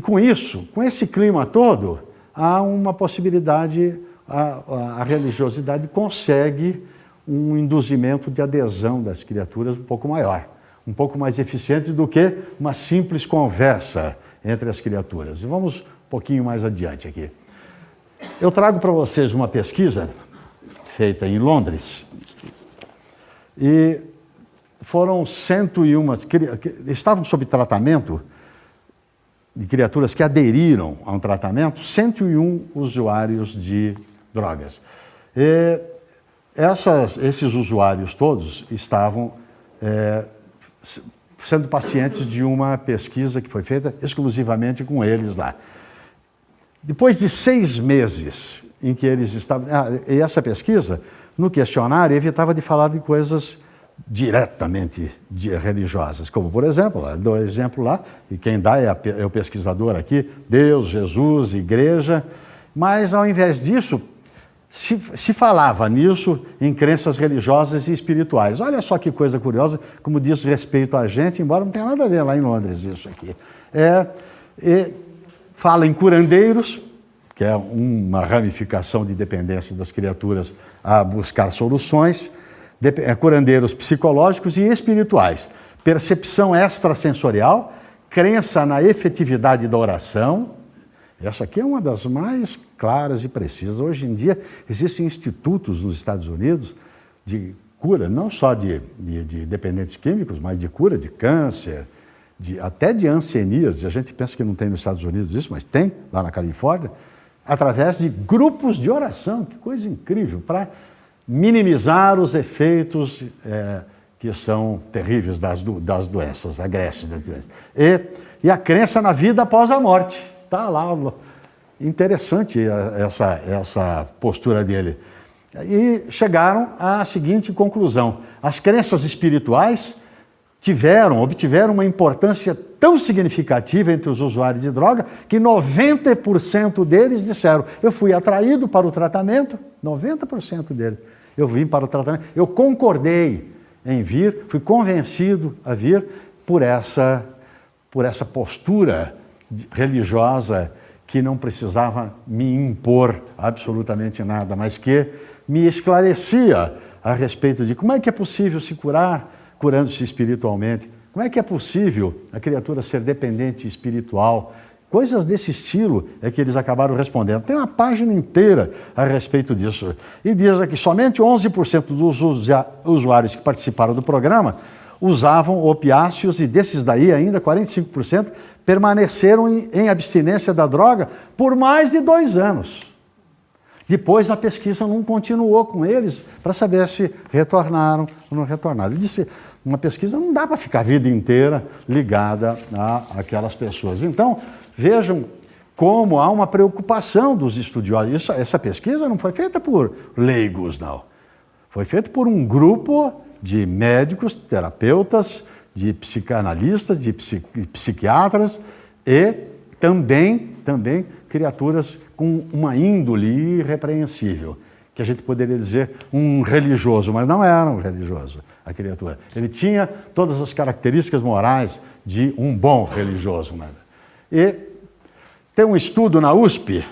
com isso, com esse clima todo, há uma possibilidade, a religiosidade consegue um induzimento de adesão das criaturas um pouco maior, um pouco mais eficiente do que uma simples conversa entre as criaturas. Vamos um pouquinho mais adiante aqui. Eu trago para vocês uma pesquisa feita em Londres e foram 101, estavam sob tratamento de criaturas que aderiram a um tratamento, 101 usuários de drogas. E esses usuários todos estavam sendo pacientes de uma pesquisa que foi feita exclusivamente com eles lá. Depois de 6 meses em que eles estavam... e essa pesquisa, no questionário, evitava de falar de coisas diretamente religiosas, como, por exemplo, dou exemplo lá, e quem dá é o pesquisador aqui, Deus, Jesus, igreja, mas ao invés disso, se falava nisso em crenças religiosas e espirituais. Olha só que coisa curiosa, como diz respeito a gente, embora não tenha nada a ver lá em Londres isso aqui. Fala em curandeiros, que é uma ramificação de dependência das criaturas a buscar soluções, curandeiros psicológicos e espirituais, percepção extrasensorial, crença na efetividade da oração. Essa aqui é uma das mais claras e precisas. Hoje em dia existem institutos nos Estados Unidos de cura, não só de dependentes químicos, mas de cura de câncer, até de hanseníase. A gente pensa que não tem nos Estados Unidos isso, mas tem lá na Califórnia, através de grupos de oração. Que coisa incrível, para minimizar os efeitos que são terríveis das doenças, agressos das doenças. E a crença na vida após a morte. Está lá, interessante essa postura dele. E chegaram à seguinte conclusão: as crenças espirituais obtiveram uma importância tão significativa entre os usuários de droga que 90% deles disseram: eu fui atraído para o tratamento, 90% deles. Eu vim para o tratamento, eu concordei em vir, fui convencido a vir por essa postura religiosa que não precisava me impor absolutamente nada, mas que me esclarecia a respeito de como é que é possível se curar curando-se espiritualmente, como é que é possível a criatura ser dependente espiritual. Coisas desse estilo é que eles acabaram respondendo. Tem uma página inteira a respeito disso. E diz aqui, somente 11% dos usuários que participaram do programa usavam opiáceos e desses daí ainda 45% permaneceram em abstinência da droga por mais de 2 anos. Depois a pesquisa não continuou com eles para saber se retornaram ou não retornaram. Ele disse, uma pesquisa não dá para ficar a vida inteira ligada àquelas pessoas. Então, vejam como há uma preocupação dos estudiosos. Essa pesquisa não foi feita por leigos, não. Foi feita por um grupo de médicos, terapeutas, de psicanalistas, de psiquiatras e também criaturas com uma índole irrepreensível, que a gente poderia dizer um religioso, mas não era um religioso, a criatura. Ele tinha todas as características morais de um bom religioso. Né? E tem um estudo na USP,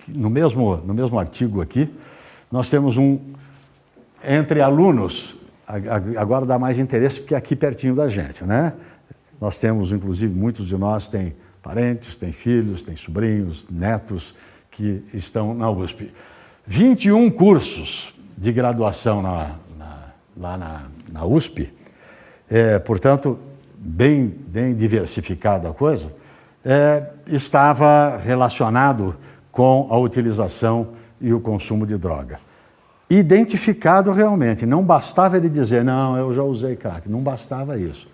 no mesmo artigo aqui, nós temos entre alunos, agora dá mais interesse porque é aqui pertinho da gente, né? Nós temos, inclusive, muitos de nós têm parentes, têm filhos, têm sobrinhos, netos que estão na USP. 21 cursos de graduação lá na USP, portanto, bem diversificada a coisa, estava relacionado com a utilização e o consumo de droga. Identificado realmente, não bastava ele dizer, não, eu já usei crack, não bastava isso.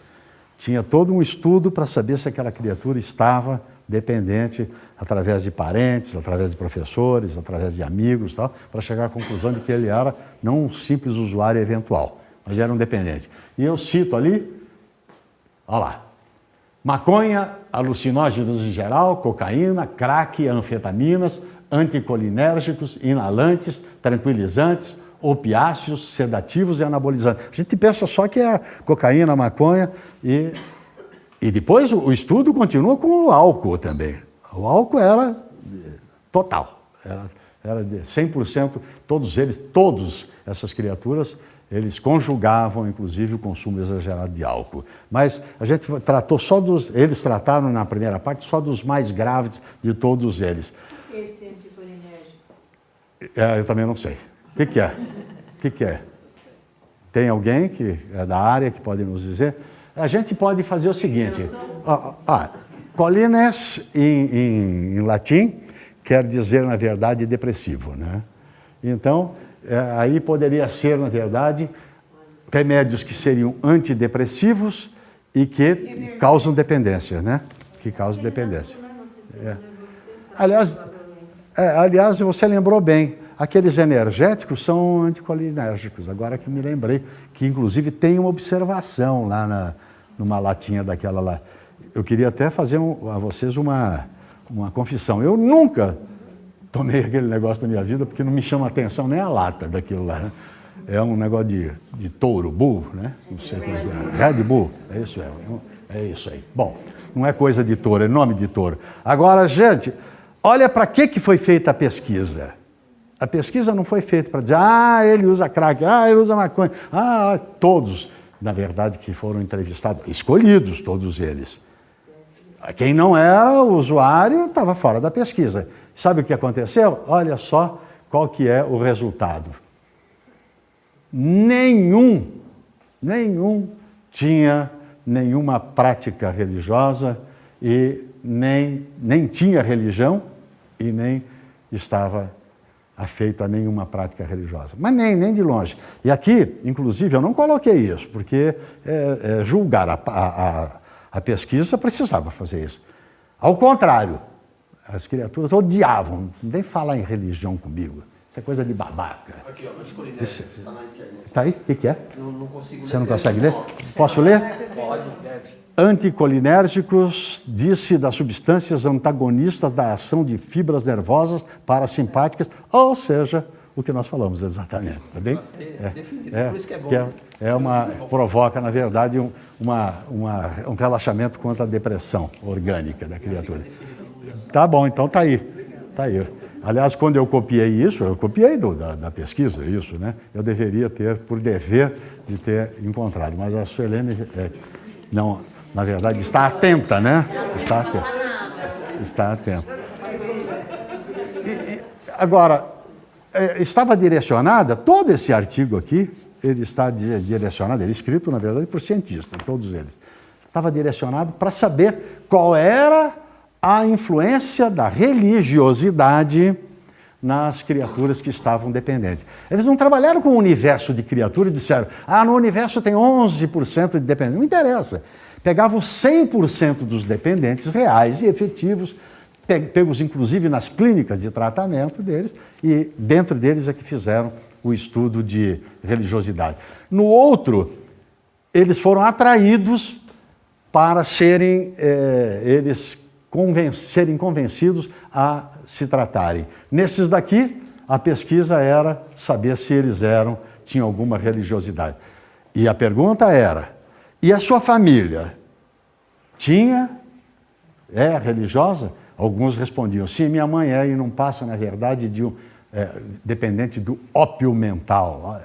Tinha todo um estudo para saber se aquela criatura estava dependente através de parentes, através de professores, através de amigos, tal, para chegar à conclusão de que ele era não um simples usuário eventual, mas era um dependente. E eu cito ali, olha lá, maconha, alucinógenos em geral, cocaína, crack, anfetaminas, anticolinérgicos, inalantes, tranquilizantes, opiáceos, sedativos e anabolizantes. A gente pensa só que é cocaína, maconha e depois o estudo continua com o álcool também. O álcool era total, era de 100%, todas essas criaturas, eles conjugavam, inclusive, o consumo exagerado de álcool. Mas a gente tratou eles trataram na primeira parte só dos mais graves de todos eles. Esse anticolinérgico? Eu também não sei. O que é? O que é? Tem alguém que é da área que pode nos dizer? A gente pode fazer o seguinte. Colines, em latim, quer dizer, na verdade, depressivo, né? Então, aí poderia ser, na verdade, remédios que seriam antidepressivos e que causam dependência, né? Que causam dependência. Aliás, você lembrou bem, aqueles energéticos são anticolinérgicos, agora que me lembrei, que inclusive tem uma observação lá numa latinha daquela lá. Eu queria até fazer a vocês uma confissão. Eu nunca tomei aquele negócio na minha vida, porque não me chama a atenção nem a lata daquilo lá. Né? É um negócio de touro, bull, né? Não sei como é. Red Bull, é isso aí. Bom, não é coisa de touro, é nome de touro. Agora, gente, olha para que foi feita a pesquisa. A pesquisa não foi feita para dizer, ele usa crack, ele usa maconha, todos, na verdade, que foram entrevistados, escolhidos todos eles. Quem não era o usuário estava fora da pesquisa. Sabe o que aconteceu? Olha só qual que é o resultado. Nenhum tinha nenhuma prática religiosa e nem tinha religião e nem estava afeito a nenhuma prática religiosa. Mas nem de longe. E aqui, inclusive, eu não coloquei isso, porque julgar a pesquisa precisava fazer isso. Ao contrário, as criaturas odiavam. Não vem falar em religião comigo. Isso é coisa de babaca. Aqui, ó, anticolinérgico, está na internet. Está aí? O que é? Não consigo ler. Você não consegue ler? Posso ler? Pode, deve. Anticolinérgicos disse das substâncias antagonistas da ação de fibras nervosas parasimpáticas, ou seja, o que nós falamos exatamente, tá bem? Definido, por isso que é bom. Provoca, na verdade, um relaxamento contra a depressão orgânica da criatura. Tá bom, então tá aí. Aliás, quando eu copiei isso, eu copiei da pesquisa isso, né? Eu deveria ter, por dever, de ter encontrado, mas a Suelene não, na verdade, está atenta, né? Está atenta. Agora, estava direcionada, todo esse artigo aqui, ele está direcionado, ele é escrito, na verdade, por cientistas, todos eles. Estava direcionado para saber qual era a influência da religiosidade nas criaturas que estavam dependentes. Eles não trabalharam com o universo de criaturas e disseram, no universo tem 11% de dependentes. Não interessa. Pegavam 100% dos dependentes reais e efetivos, pegos inclusive nas clínicas de tratamento deles, e dentro deles é que fizeram o estudo de religiosidade. No outro, eles foram atraídos para serem convencidos a se tratarem. Nesses daqui, a pesquisa era saber se eles tinham alguma religiosidade. E a pergunta era, e a sua família é religiosa? Alguns respondiam, sim, minha mãe é, e não passa, na verdade, dependente do ópio mental.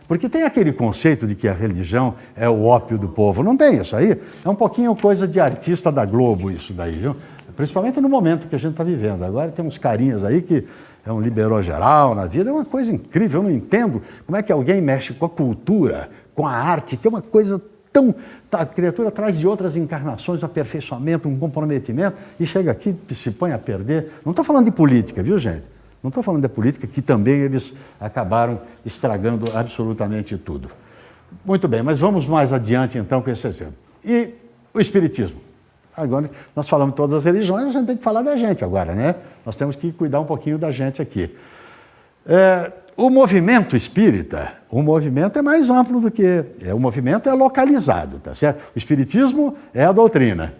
Porque tem aquele conceito de que a religião é o ópio do povo. Não tem isso aí? É um pouquinho coisa de artista da Globo isso daí, viu? Principalmente no momento que a gente está vivendo. Agora tem uns carinhas aí que é um liberou geral na vida, é uma coisa incrível. Eu não entendo como é que alguém mexe com a cultura, com a arte, que é uma coisa tão... A criatura traz de outras encarnações um aperfeiçoamento, um comprometimento, e chega aqui e se põe a perder. Não estou falando de política, viu, gente? Não estou falando da política, que também eles acabaram estragando absolutamente tudo. Muito bem, mas vamos mais adiante então com esse exemplo. E o Espiritismo? Agora, nós falamos de todas as religiões, a gente tem que falar da gente agora, né? Nós temos que cuidar um pouquinho da gente aqui. O movimento espírita, o movimento é mais amplo do que... O movimento é localizado, tá certo? O Espiritismo é a doutrina.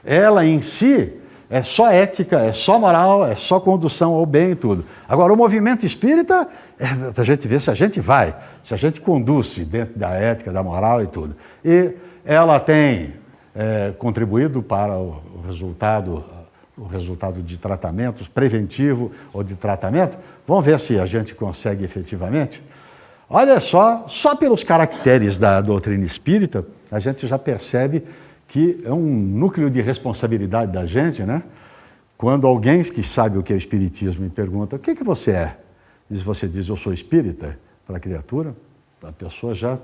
Ela em si é só ética, é só moral, é só condução ao bem e tudo. Agora, o movimento espírita é para a gente ver se a gente vai, se a gente conduz dentro da ética, da moral e tudo. E ela tem contribuído para o resultado de tratamentos, preventivo ou de tratamento. Vamos ver se a gente consegue efetivamente. Olha só pelos caracteres da doutrina espírita, a gente já percebe que é um núcleo de responsabilidade da gente, né? Quando alguém que sabe o que é espiritismo me pergunta, o que você é? Você diz, eu sou espírita, para a criatura, a pessoa já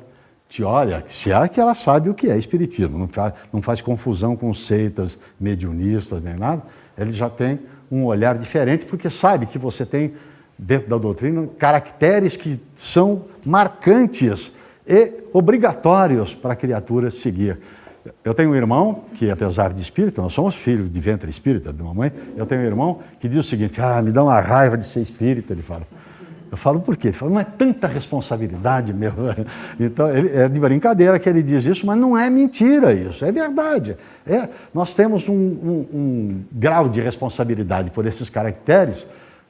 te olha, se é que ela sabe o que é espiritismo, não faz confusão com seitas mediunistas nem nada, ele já tem um olhar diferente, porque sabe que você tem, dentro da doutrina, caracteres que são marcantes e obrigatórios para a criatura seguir. Eu tenho um irmão que, apesar de espírita, nós somos filhos de ventre espírita de uma mãe, eu tenho um irmão que diz o seguinte, me dá uma raiva de ser espírita, ele fala. Eu falo, por quê? Ele fala, não é tanta responsabilidade, meu. Então, é de brincadeira que ele diz isso, mas não é mentira isso, é verdade. Nós temos um grau de responsabilidade por esses caracteres,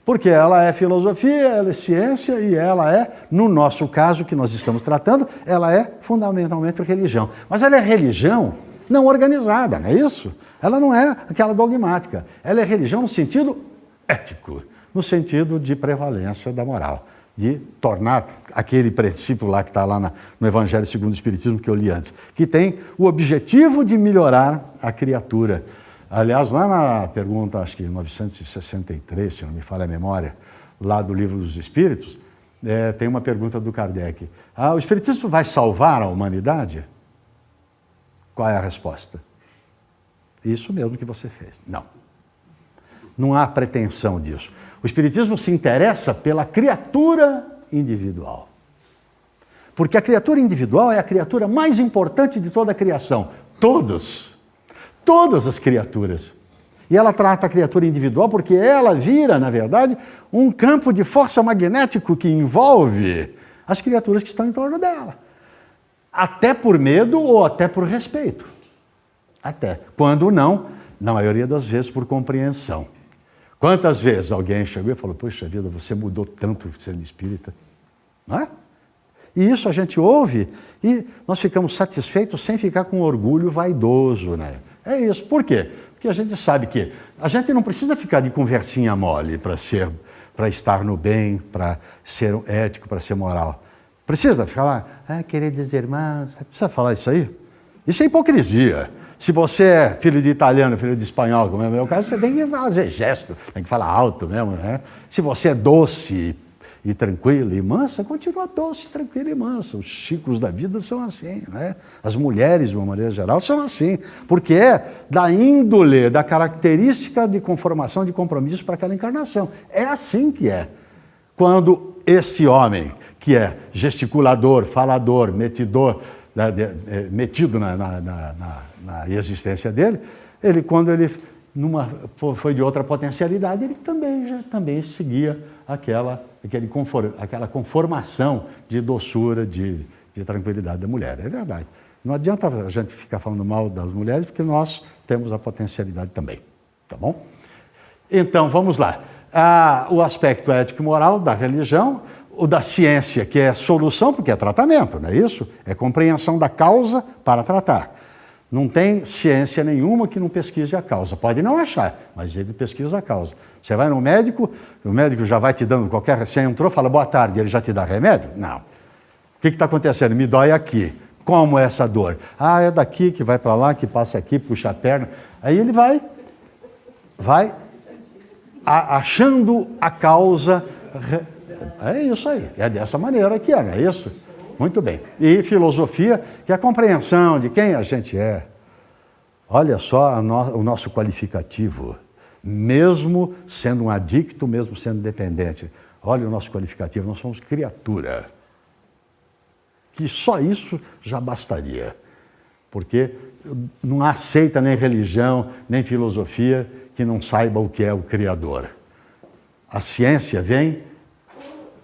porque ela é filosofia, ela é ciência e ela é, no nosso caso que nós estamos tratando, ela é fundamentalmente religião. Mas ela é religião não organizada, não é isso? Ela não é aquela dogmática. Ela é religião no sentido ético, no sentido de prevalência da moral, de tornar aquele princípio lá que está lá no Evangelho segundo o Espiritismo que eu li antes, que tem o objetivo de melhorar a criatura. Aliás, lá na pergunta, acho que 963, se não me falha a memória, lá do Livro dos Espíritos, tem uma pergunta do Kardec. O Espiritismo vai salvar a humanidade? Qual é a resposta? Isso mesmo que você fez. Não. Não há pretensão disso. O Espiritismo se interessa pela criatura individual. Porque a criatura individual é a criatura mais importante de toda a criação. Todas as criaturas. E ela trata a criatura individual porque ela vira, na verdade, um campo de força magnético que envolve as criaturas que estão em torno dela. Até por medo ou até por respeito. Até. Quando não, na maioria das vezes por compreensão. Quantas vezes alguém chegou e falou, poxa vida, você mudou tanto sendo espírita. Não é? E isso a gente ouve e nós ficamos satisfeitos sem ficar com orgulho vaidoso, né? É isso. Por quê? Porque a gente sabe que a gente não precisa ficar de conversinha mole para estar no bem, para ser ético, para ser moral. Precisa ficar lá, queridos irmãos, precisa falar isso aí? Isso é hipocrisia. Se você é filho de italiano, filho de espanhol, como é o meu caso, você tem que fazer gesto, tem que falar alto mesmo, né? Se você é doce e tranquila e mansa, continua doce, tranquila e mansa. Os chicos da vida são assim, né? As mulheres, de uma maneira geral, são assim, porque é da índole, da característica de conformação de compromisso para aquela encarnação. É assim que é. Quando esse homem, que é gesticulador, falador, metido na existência dele, quando ele foi de outra potencialidade, ele também seguia aquela conformação de doçura, de tranquilidade da mulher. É verdade. Não adianta a gente ficar falando mal das mulheres, porque nós temos a potencialidade também. Tá bom? Então, vamos lá. o aspecto ético e moral da religião, o da ciência, que é solução, porque é tratamento, não é isso? É compreensão da causa para tratar. Não tem ciência nenhuma que não pesquise a causa. Pode não achar, mas ele pesquisa a causa. Você vai no médico, o médico já vai te dando qualquer... Você entrou, fala boa tarde, ele já te dá remédio? Não. O que está acontecendo? Me dói aqui. Como é essa dor? É daqui, que vai para lá, que passa aqui, puxa a perna. Aí ele vai achando a causa... É isso aí, é dessa maneira que não é isso? Muito bem. E filosofia, que é a compreensão de quem a gente é. Olha só o nosso qualificativo. Mesmo sendo um adicto, mesmo sendo dependente. Olha o nosso qualificativo, nós somos criatura. Que só isso já bastaria. Porque não aceita nem religião, nem filosofia que não saiba o que é o Criador. A ciência vem,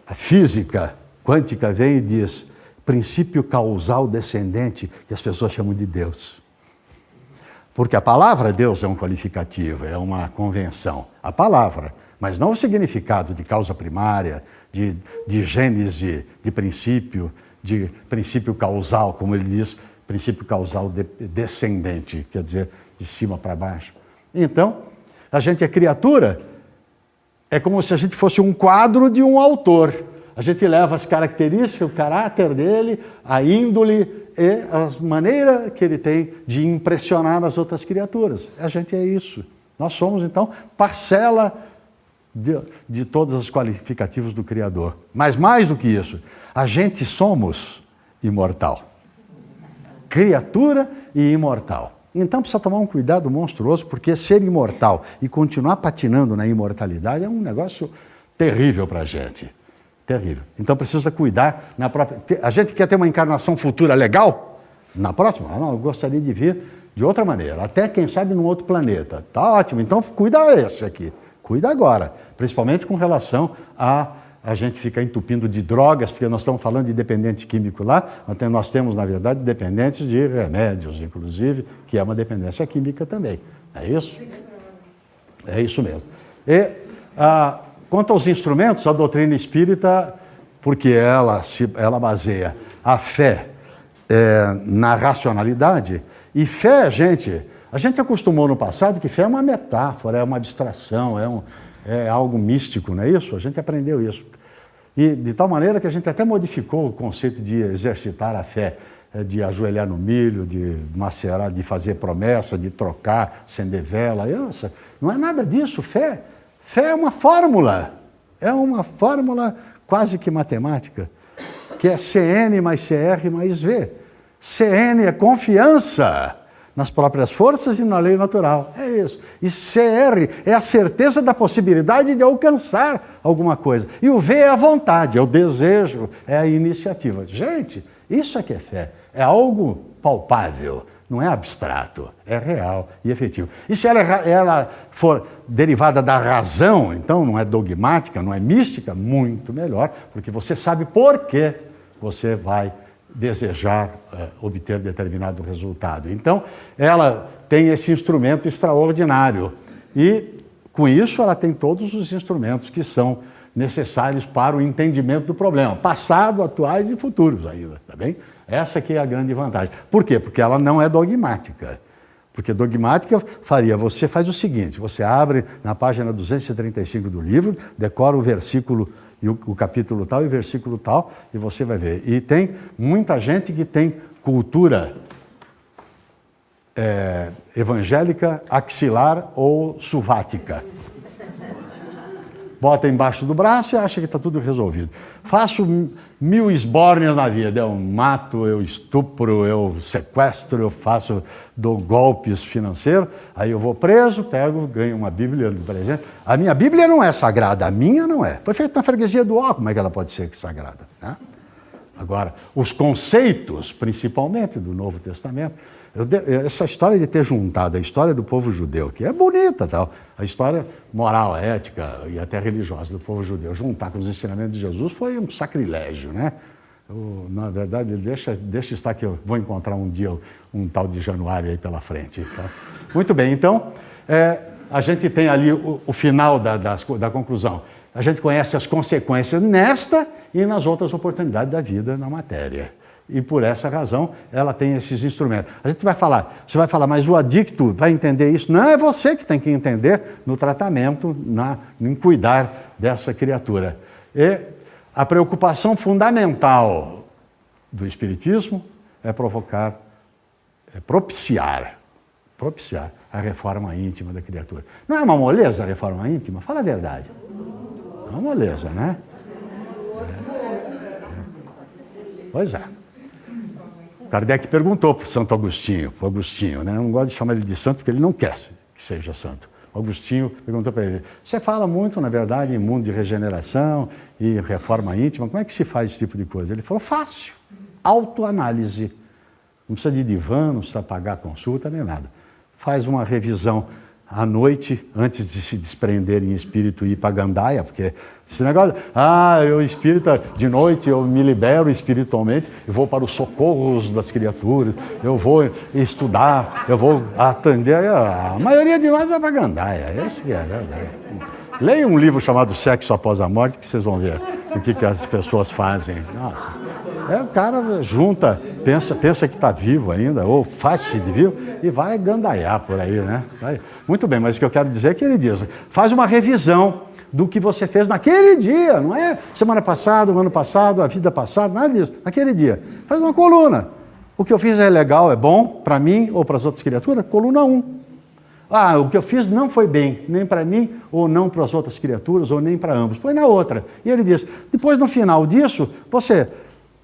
a física quântica vem e diz... princípio causal descendente, que as pessoas chamam de Deus. Porque a palavra Deus é um qualificativo, é uma convenção. A palavra, mas não o significado de causa primária, de gênese, de princípio causal, como ele diz, princípio causal descendente, quer dizer, de cima para baixo. Então, a gente é criatura, é como se a gente fosse um quadro de um autor. A gente leva as características, o caráter dele, a índole e a maneira que ele tem de impressionar as outras criaturas. A gente é isso. Nós somos, então, parcela de todos os qualificativos do Criador. Mas mais do que isso, a gente somos imortal. Criatura e imortal. Então precisa tomar um cuidado monstruoso, porque ser imortal e continuar patinando na imortalidade é um negócio terrível para a gente. Terrível. Então precisa cuidar na própria... A gente quer ter uma encarnação futura legal? Na próxima? Não, eu gostaria de vir de outra maneira. Até, quem sabe, num outro planeta. Tá ótimo. Então cuida esse aqui. Cuida agora. Principalmente com relação a gente ficar entupindo de drogas, porque nós estamos falando de dependente químico lá, nós temos, na verdade, dependentes de remédios, inclusive, que é uma dependência química também. É isso? É isso mesmo. E... quanto aos instrumentos, a doutrina espírita, porque ela baseia a fé na racionalidade, e fé, a gente acostumou no passado que fé é uma metáfora, é uma abstração, é algo místico, não é isso? A gente aprendeu isso. E de tal maneira que a gente até modificou o conceito de exercitar a fé, de ajoelhar no milho, de macerar, de fazer promessa, de trocar, acender vela. Não é nada disso, fé. Fé é uma fórmula quase que matemática, que é CN mais CR mais V. CN é confiança nas próprias forças e na lei natural, é isso. E CR é a certeza da possibilidade de alcançar alguma coisa. E o V é a vontade, é o desejo, é a iniciativa. Gente, isso é que é fé, é algo palpável. Não é abstrato, é real e efetivo. E se ela for derivada da razão, então não é dogmática, não é mística, muito melhor, porque você sabe por que você vai desejar obter determinado resultado. Então, ela tem esse instrumento extraordinário e, com isso, ela tem todos os instrumentos que são necessários para o entendimento do problema, passado, atuais e futuros ainda, tá bem? Essa que é a grande vantagem. Por quê? Porque ela não é dogmática. Porque dogmática você faz o seguinte, você abre na página 235 do livro, decora o versículo, e o capítulo tal e o versículo tal, e você vai ver. E tem muita gente que tem cultura evangélica, axilar ou suvática. Bota embaixo do braço e acha que está tudo resolvido. Faço 1000 esbórnias na vida. Eu mato, eu estupro, eu sequestro, eu dou golpes financeiros. Aí eu vou preso, ganho uma Bíblia de presente. A minha Bíblia não é sagrada, a minha não é. Foi feita na freguesia do Ó, como é que ela pode ser sagrada? Né? Agora, os conceitos, principalmente do Novo Testamento, essa história de ter juntado a história do povo judeu, que é bonita, tal, a história moral, ética e até religiosa do povo judeu, juntar com os ensinamentos de Jesus foi um sacrilégio, né? Na verdade, deixa estar que eu vou encontrar um dia um tal de Januário aí pela frente. Tá? Muito bem, então, a gente tem ali o final da conclusão. A gente conhece as consequências nesta e nas outras oportunidades da vida na matéria. E por essa razão ela tem esses instrumentos. A gente vai falar, você vai falar, mas o adicto vai entender isso? Não, é você que tem que entender no tratamento, em cuidar dessa criatura. E a preocupação fundamental do Espiritismo é propiciar a reforma íntima da criatura. Não é uma moleza a reforma íntima? Fala a verdade. É uma moleza, né? Pois é. Kardec perguntou para o Santo Agostinho, né? Eu não gosto de chamar ele de santo porque ele não quer que seja santo. O Agostinho perguntou para ele, você fala muito, na verdade, em mundo de regeneração e reforma íntima, como é que se faz esse tipo de coisa? Ele falou, fácil, autoanálise. Não precisa de divã, não precisa pagar consulta, nem nada. Faz uma revisão à noite, antes de se desprender em espírito e ir para a gandaia, porque esse negócio, eu espírita, de noite eu me libero espiritualmente, eu vou para os socorros das criaturas, eu vou estudar, eu vou atender, a maioria de nós vai para a gandaia, esse que é verdade. Leia um livro chamado Sexo Após a Morte, que vocês vão ver o que as pessoas fazem. Nossa, o cara junta, pensa que está vivo ainda, ou faz-se de vivo, e vai gandaiar por aí, né? Muito bem, mas o que eu quero dizer é que ele diz, faz uma revisão do que você fez naquele dia, não é semana passada, o ano passado, a vida passada, nada disso, naquele dia. Faz uma coluna. O que eu fiz é legal, é bom para mim ou para as outras criaturas? Coluna 1. O que eu fiz não foi bem, nem para mim, ou não para as outras criaturas, ou nem para ambos. Põe na outra. E ele diz, depois no final disso, você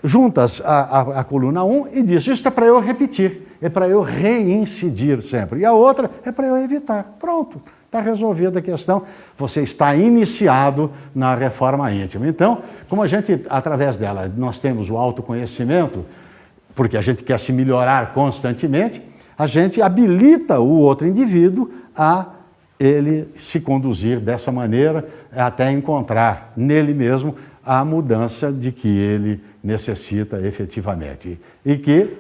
juntas a coluna 1 e diz, isso é para eu repetir, é para eu reincidir sempre. E a outra é para eu evitar. Pronto, está resolvida a questão. Você está iniciado na reforma íntima. Então, como a gente, através dela, nós temos o autoconhecimento, porque a gente quer se melhorar constantemente, a gente habilita o outro indivíduo a ele se conduzir dessa maneira até encontrar nele mesmo a mudança de que ele necessita efetivamente. E que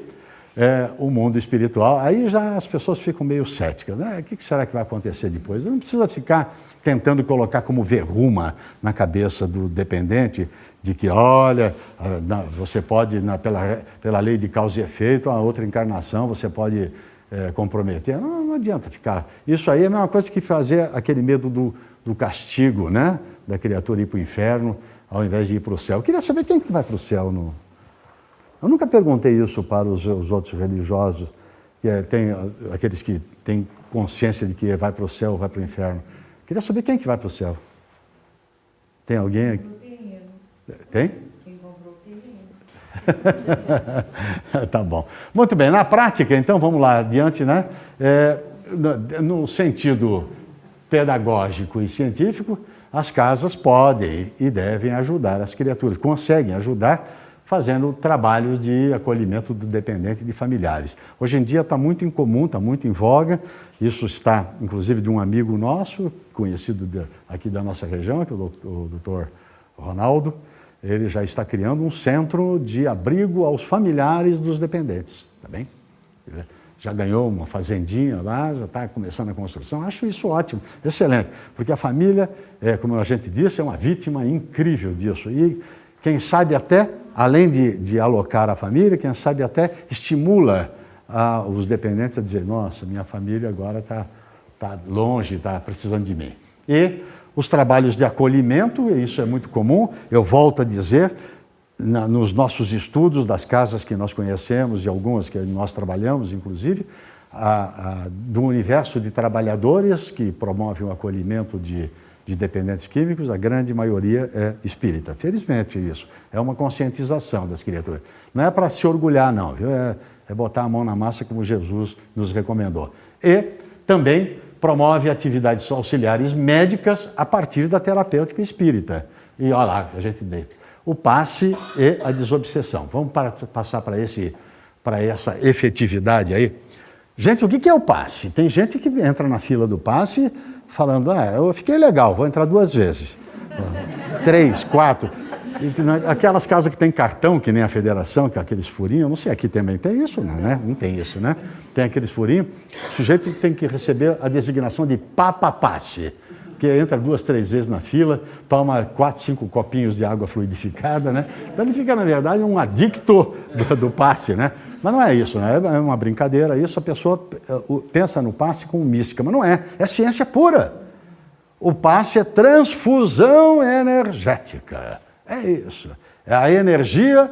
o mundo espiritual, aí já as pessoas ficam meio céticas, né? O que será que vai acontecer depois? Não precisa ficar tentando colocar como verruma na cabeça do dependente de que, olha, você pode, pela lei de causa e efeito, a outra encarnação você pode comprometer. Não adianta ficar. Isso aí é a mesma coisa que fazer aquele medo do castigo, né? Da criatura ir para o inferno ao invés de ir para o céu. Eu queria saber quem que vai para o céu. Eu nunca perguntei isso para os outros religiosos, tem aqueles que têm consciência de que vai para o céu ou vai para o inferno. Eu queria saber quem que vai para o céu. Tem alguém aqui? Tem? Quem comprou o terreno. Tá bom. Muito bem, na prática, então, vamos lá adiante, né? No sentido pedagógico e científico, as casas podem e devem ajudar as criaturas, conseguem ajudar fazendo trabalhos de acolhimento do dependente e de familiares. Hoje em dia está muito em comum, está muito em voga, isso está, inclusive, de um amigo nosso, conhecido aqui da nossa região, que é o doutor Ronaldo. Ele já está criando um centro de abrigo aos familiares dos dependentes, tá bem? Já ganhou uma fazendinha lá, já está começando a construção. Acho isso ótimo, excelente, porque a família, como a gente disse, é uma vítima incrível disso. E quem sabe até, além de alocar a família, quem sabe até estimula os dependentes a dizer, nossa, minha família agora está longe, está precisando de mim. E os trabalhos de acolhimento, isso é muito comum, eu volto a dizer, nos nossos estudos das casas que nós conhecemos e algumas que nós trabalhamos, inclusive, do universo de trabalhadores que promovem o acolhimento de dependentes químicos, a grande maioria é espírita. Felizmente isso, é uma conscientização das criaturas. Não é para se orgulhar não, viu? É botar a mão na massa como Jesus nos recomendou. E também promove atividades auxiliares médicas a partir da terapêutica espírita. E olha lá, a gente vê o passe e a desobsessão. Vamos passar para essa efetividade aí. Gente, o que é o passe? Tem gente que entra na fila do passe falando, eu fiquei legal, vou entrar 2 vezes. 3, 4. Aquelas casas que tem cartão, que nem a federação, que é aqueles furinhos, não sei, aqui também tem isso, não, né? Não tem isso, né? Tem aqueles furinhos, o sujeito tem que receber a designação de papa-passe, que entra 2, 3 vezes na fila, toma 4, 5 copinhos de água fluidificada, né? Então ele fica, na verdade, um adicto do passe, né? Mas não é isso, né? É uma brincadeira, isso a pessoa pensa no passe como mística, mas não é, é ciência pura. O passe é transfusão energética, é isso. É a energia,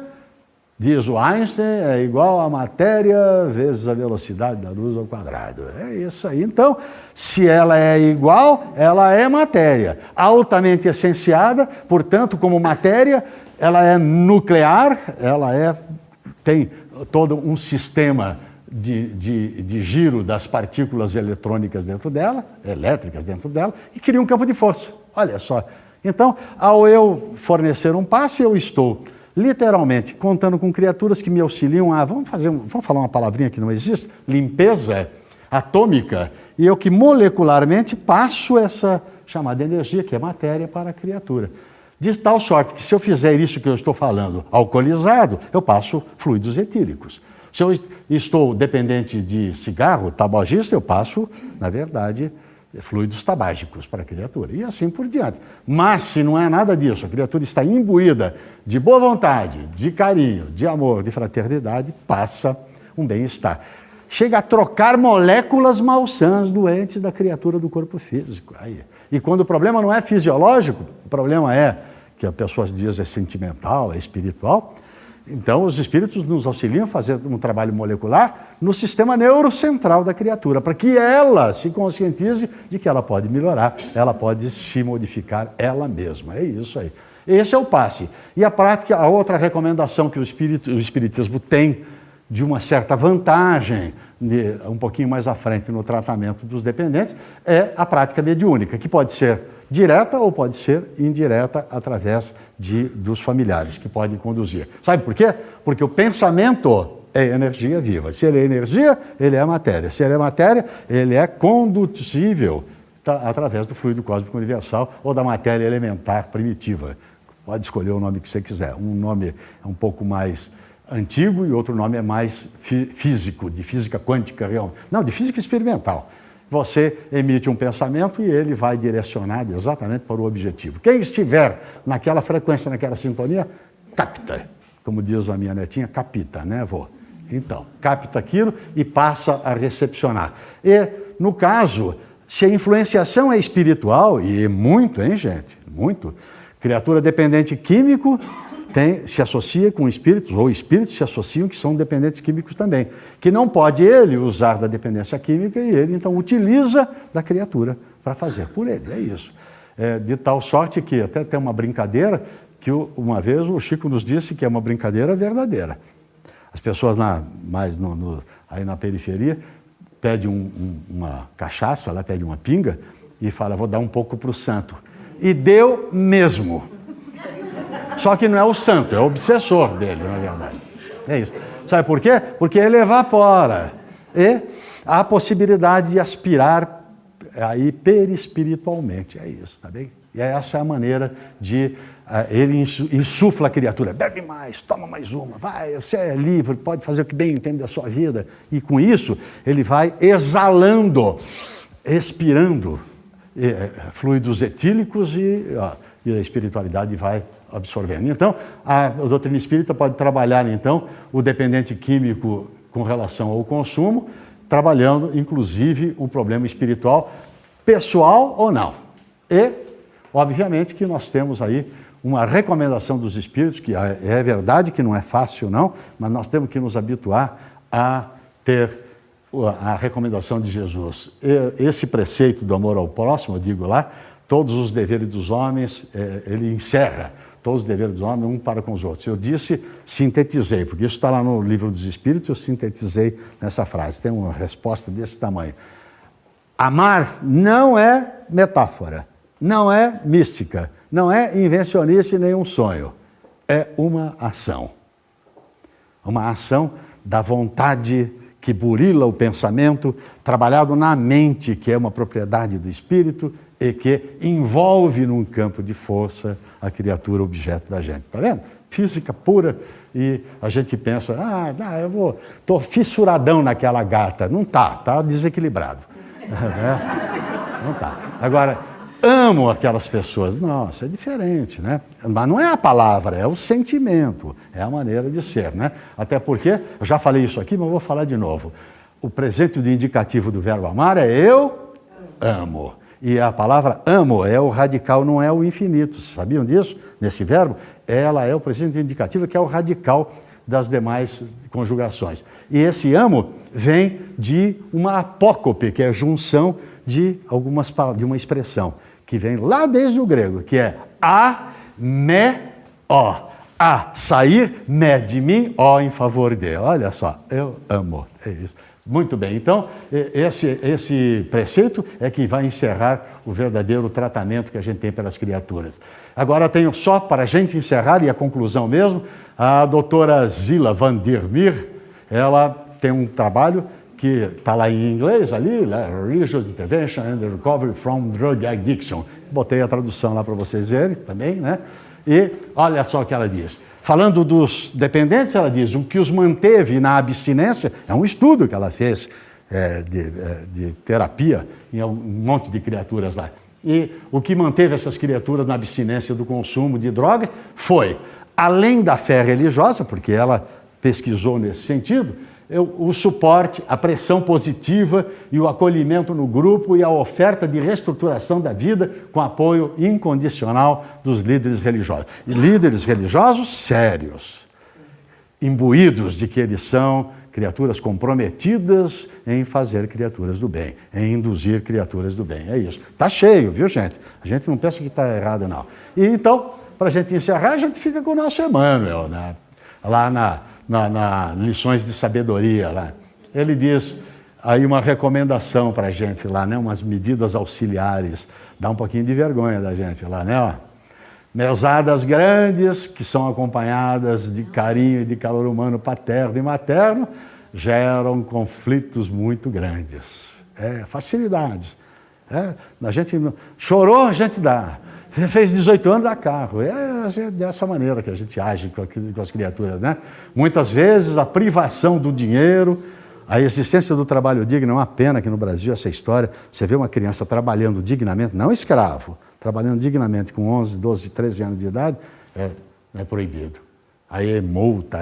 diz o Einstein, é igual a matéria vezes a velocidade da luz ao quadrado. É isso aí. Então, se ela é igual, ela é matéria. Altamente essenciada, portanto, como matéria, ela é nuclear, tem todo um sistema de giro das partículas eletrônicas dentro dela, elétricas dentro dela, e cria um campo de força. Olha só. Então, ao eu fornecer um passe, eu estou literalmente contando com criaturas que me auxiliam a, vamos falar uma palavrinha que não existe, limpeza atômica, e eu que molecularmente passo essa chamada energia, que é matéria, para a criatura. De tal sorte que se eu fizer isso que eu estou falando alcoolizado, eu passo fluidos etílicos. Se eu estou dependente de cigarro, tabagista, eu passo, na verdade, fluidos tabágicos para a criatura. E assim por diante. Mas se não é nada disso, a criatura está imbuída de boa vontade, de carinho, de amor, de fraternidade, passa um bem-estar. Chega a trocar moléculas malsãs doentes da criatura do corpo físico. Aí. E quando o problema não é fisiológico, o problema é, que a pessoa diz é sentimental, é espiritual, então os espíritos nos auxiliam a fazer um trabalho molecular no sistema neurocentral da criatura, para que ela se conscientize de que ela pode melhorar, ela pode se modificar ela mesma. É isso aí. Esse é o passe. E a prática, a outra recomendação que o espiritismo tem de uma certa vantagem, um pouquinho mais à frente no tratamento dos dependentes, é a prática mediúnica, que pode ser direta ou pode ser indireta através dos familiares, que podem conduzir. Sabe por quê? Porque o pensamento é energia viva. Se ele é energia, ele é matéria. Se ele é matéria, ele é conduzível através do fluido cósmico universal ou da matéria elementar primitiva. Pode escolher o nome que você quiser. Um nome é um pouco mais antigo e outro nome é mais físico, de física quântica real. Não, de física experimental. Você emite um pensamento e ele vai direcionado exatamente para o objetivo. Quem estiver naquela frequência, naquela sintonia, capta. Como diz a minha netinha, capita, né, vô? Então, capta aquilo e passa a recepcionar. E, no caso, se a influenciação é espiritual, e muito, hein, gente? Muito. Criatura dependente químico se associa com espíritos, ou espíritos se associam que são dependentes químicos também, que não pode ele usar da dependência química e ele então utiliza da criatura para fazer por ele, é isso. De tal sorte que até tem uma brincadeira que uma vez o Chico nos disse que é uma brincadeira verdadeira. As pessoas aí na periferia pedem uma cachaça, ela pede uma pinga e fala, vou dar um pouco para o santo. E deu mesmo. Só que não é o santo, é o obsessor dele, na verdade. É isso. Sabe por quê? Porque ele evapora. E há a possibilidade de aspirar aí perispiritualmente. É isso, tá bem? E essa é a maneira de... ele insufla a criatura. Bebe mais, toma mais uma, vai, você é livre, pode fazer o que bem entende da sua vida. E com isso, ele vai exalando, expirando fluidos etílicos e a espiritualidade vai absorvendo. Então, a doutrina espírita pode trabalhar, então, o dependente químico com relação ao consumo, trabalhando, inclusive, o problema espiritual, pessoal ou não. E, obviamente, que nós temos aí uma recomendação dos espíritos, que é verdade que não é fácil, não, mas nós temos que nos habituar a ter a recomendação de Jesus. Esse preceito do amor ao próximo, eu digo lá, todos os deveres dos homens, ele encerra todos os deveres dos homens, um para com os outros. Eu sintetizei, porque isso está lá no Livro dos Espíritos, eu sintetizei nessa frase. Tem uma resposta desse tamanho. Amar não é metáfora, não é mística, não é invencionice nem um sonho. É uma ação. Uma ação da vontade que burila o pensamento, trabalhado na mente, que é uma propriedade do espírito, e que envolve num campo de força a criatura objeto da gente. Está vendo? Física pura. E a gente pensa, estou fissuradão naquela gata. Não está desequilibrado. Não está. Agora, amo aquelas pessoas. Nossa, é diferente, né? Mas não é a palavra, é o sentimento, é a maneira de ser, né? Até porque, eu já falei isso aqui, mas vou falar de novo. O presente do indicativo do verbo amar é eu amo. E a palavra amo é o radical, não é o infinito. Vocês sabiam disso? Nesse verbo, ela é o presente indicativo, que é o radical das demais conjugações. E esse amo vem de uma apócope, que é a junção de uma expressão, que vem lá desde o grego, que é a, me, ó. A, sair, me, de mim, ó, em favor de. Olha só, eu amo. É isso. Muito bem, então, esse preceito é que vai encerrar o verdadeiro tratamento que a gente tem pelas criaturas. Agora tenho só, para a gente encerrar, e a conclusão mesmo, a doutora Zila van der Meer, ela tem um trabalho que está lá em inglês, ali, Religious Intervention and Recovery from Drug Addiction. Botei a tradução lá para vocês verem também, né? E olha só o que ela diz. Falando dos dependentes, ela diz, o que os manteve na abstinência, é um estudo que ela fez de terapia em um monte de criaturas lá. E o que manteve essas criaturas na abstinência do consumo de droga foi, além da fé religiosa, porque ela pesquisou nesse sentido, o suporte, a pressão positiva e o acolhimento no grupo e a oferta de reestruturação da vida com apoio incondicional dos líderes religiosos. E líderes religiosos sérios, imbuídos de que eles são criaturas comprometidas em fazer criaturas do bem, em induzir criaturas do bem. É isso. Está cheio, viu, gente? A gente não pensa que está errado, não. E então, para a gente encerrar, a gente fica com o nosso Emmanuel, né? Lá na Lições de Sabedoria, lá. Ele diz aí uma recomendação para a gente lá, né? Umas medidas auxiliares. Dá um pouquinho de vergonha da gente lá, né? Ó. Mesadas grandes, que são acompanhadas de carinho e de calor humano paterno e materno, geram conflitos muito grandes. Facilidades. A gente chorou, a gente dá. Fez 18 anos, dá carro. É dessa maneira que a gente age com as criaturas, né? Muitas vezes a privação do dinheiro, a existência do trabalho digno, é uma pena que no Brasil essa história, você vê uma criança trabalhando dignamente, não escravo, trabalhando dignamente com 11, 12, 13 anos de idade, é proibido. Aí é multa,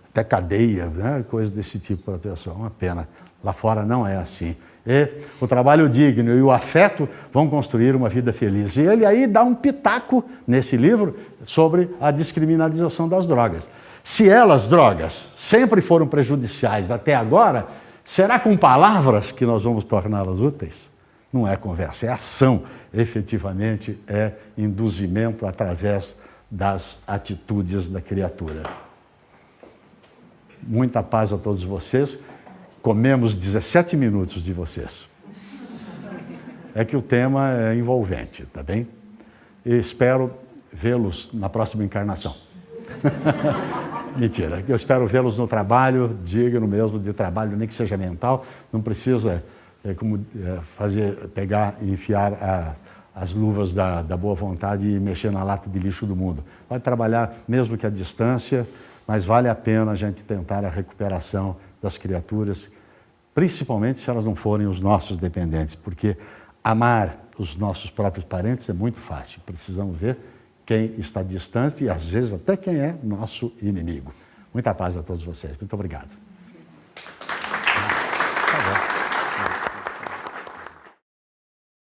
até cadeia, né? Coisa desse tipo para a pessoa, uma pena. Lá fora não é assim. E o trabalho digno e o afeto vão construir uma vida feliz. E ele aí dá um pitaco nesse livro sobre a descriminalização das drogas. Se elas, drogas, sempre foram prejudiciais até agora, será com palavras que nós vamos torná-las úteis? Não é conversa, é ação. Efetivamente é induzimento através das atitudes da criatura. Muita paz a todos vocês. Comemos 17 minutos de vocês. É que o tema é envolvente, tá bem? E espero vê-los na próxima encarnação. Mentira, eu espero vê-los no trabalho, digno mesmo de trabalho, nem que seja mental. Não precisa pegar e enfiar as luvas da boa vontade e mexer na lata de lixo do mundo. Vai trabalhar mesmo que à distância, mas vale a pena a gente tentar a recuperação das criaturas, principalmente se elas não forem os nossos dependentes, porque amar os nossos próprios parentes é muito fácil. Precisamos ver quem está distante e às vezes até quem é nosso inimigo. Muita paz a todos vocês. Muito obrigado.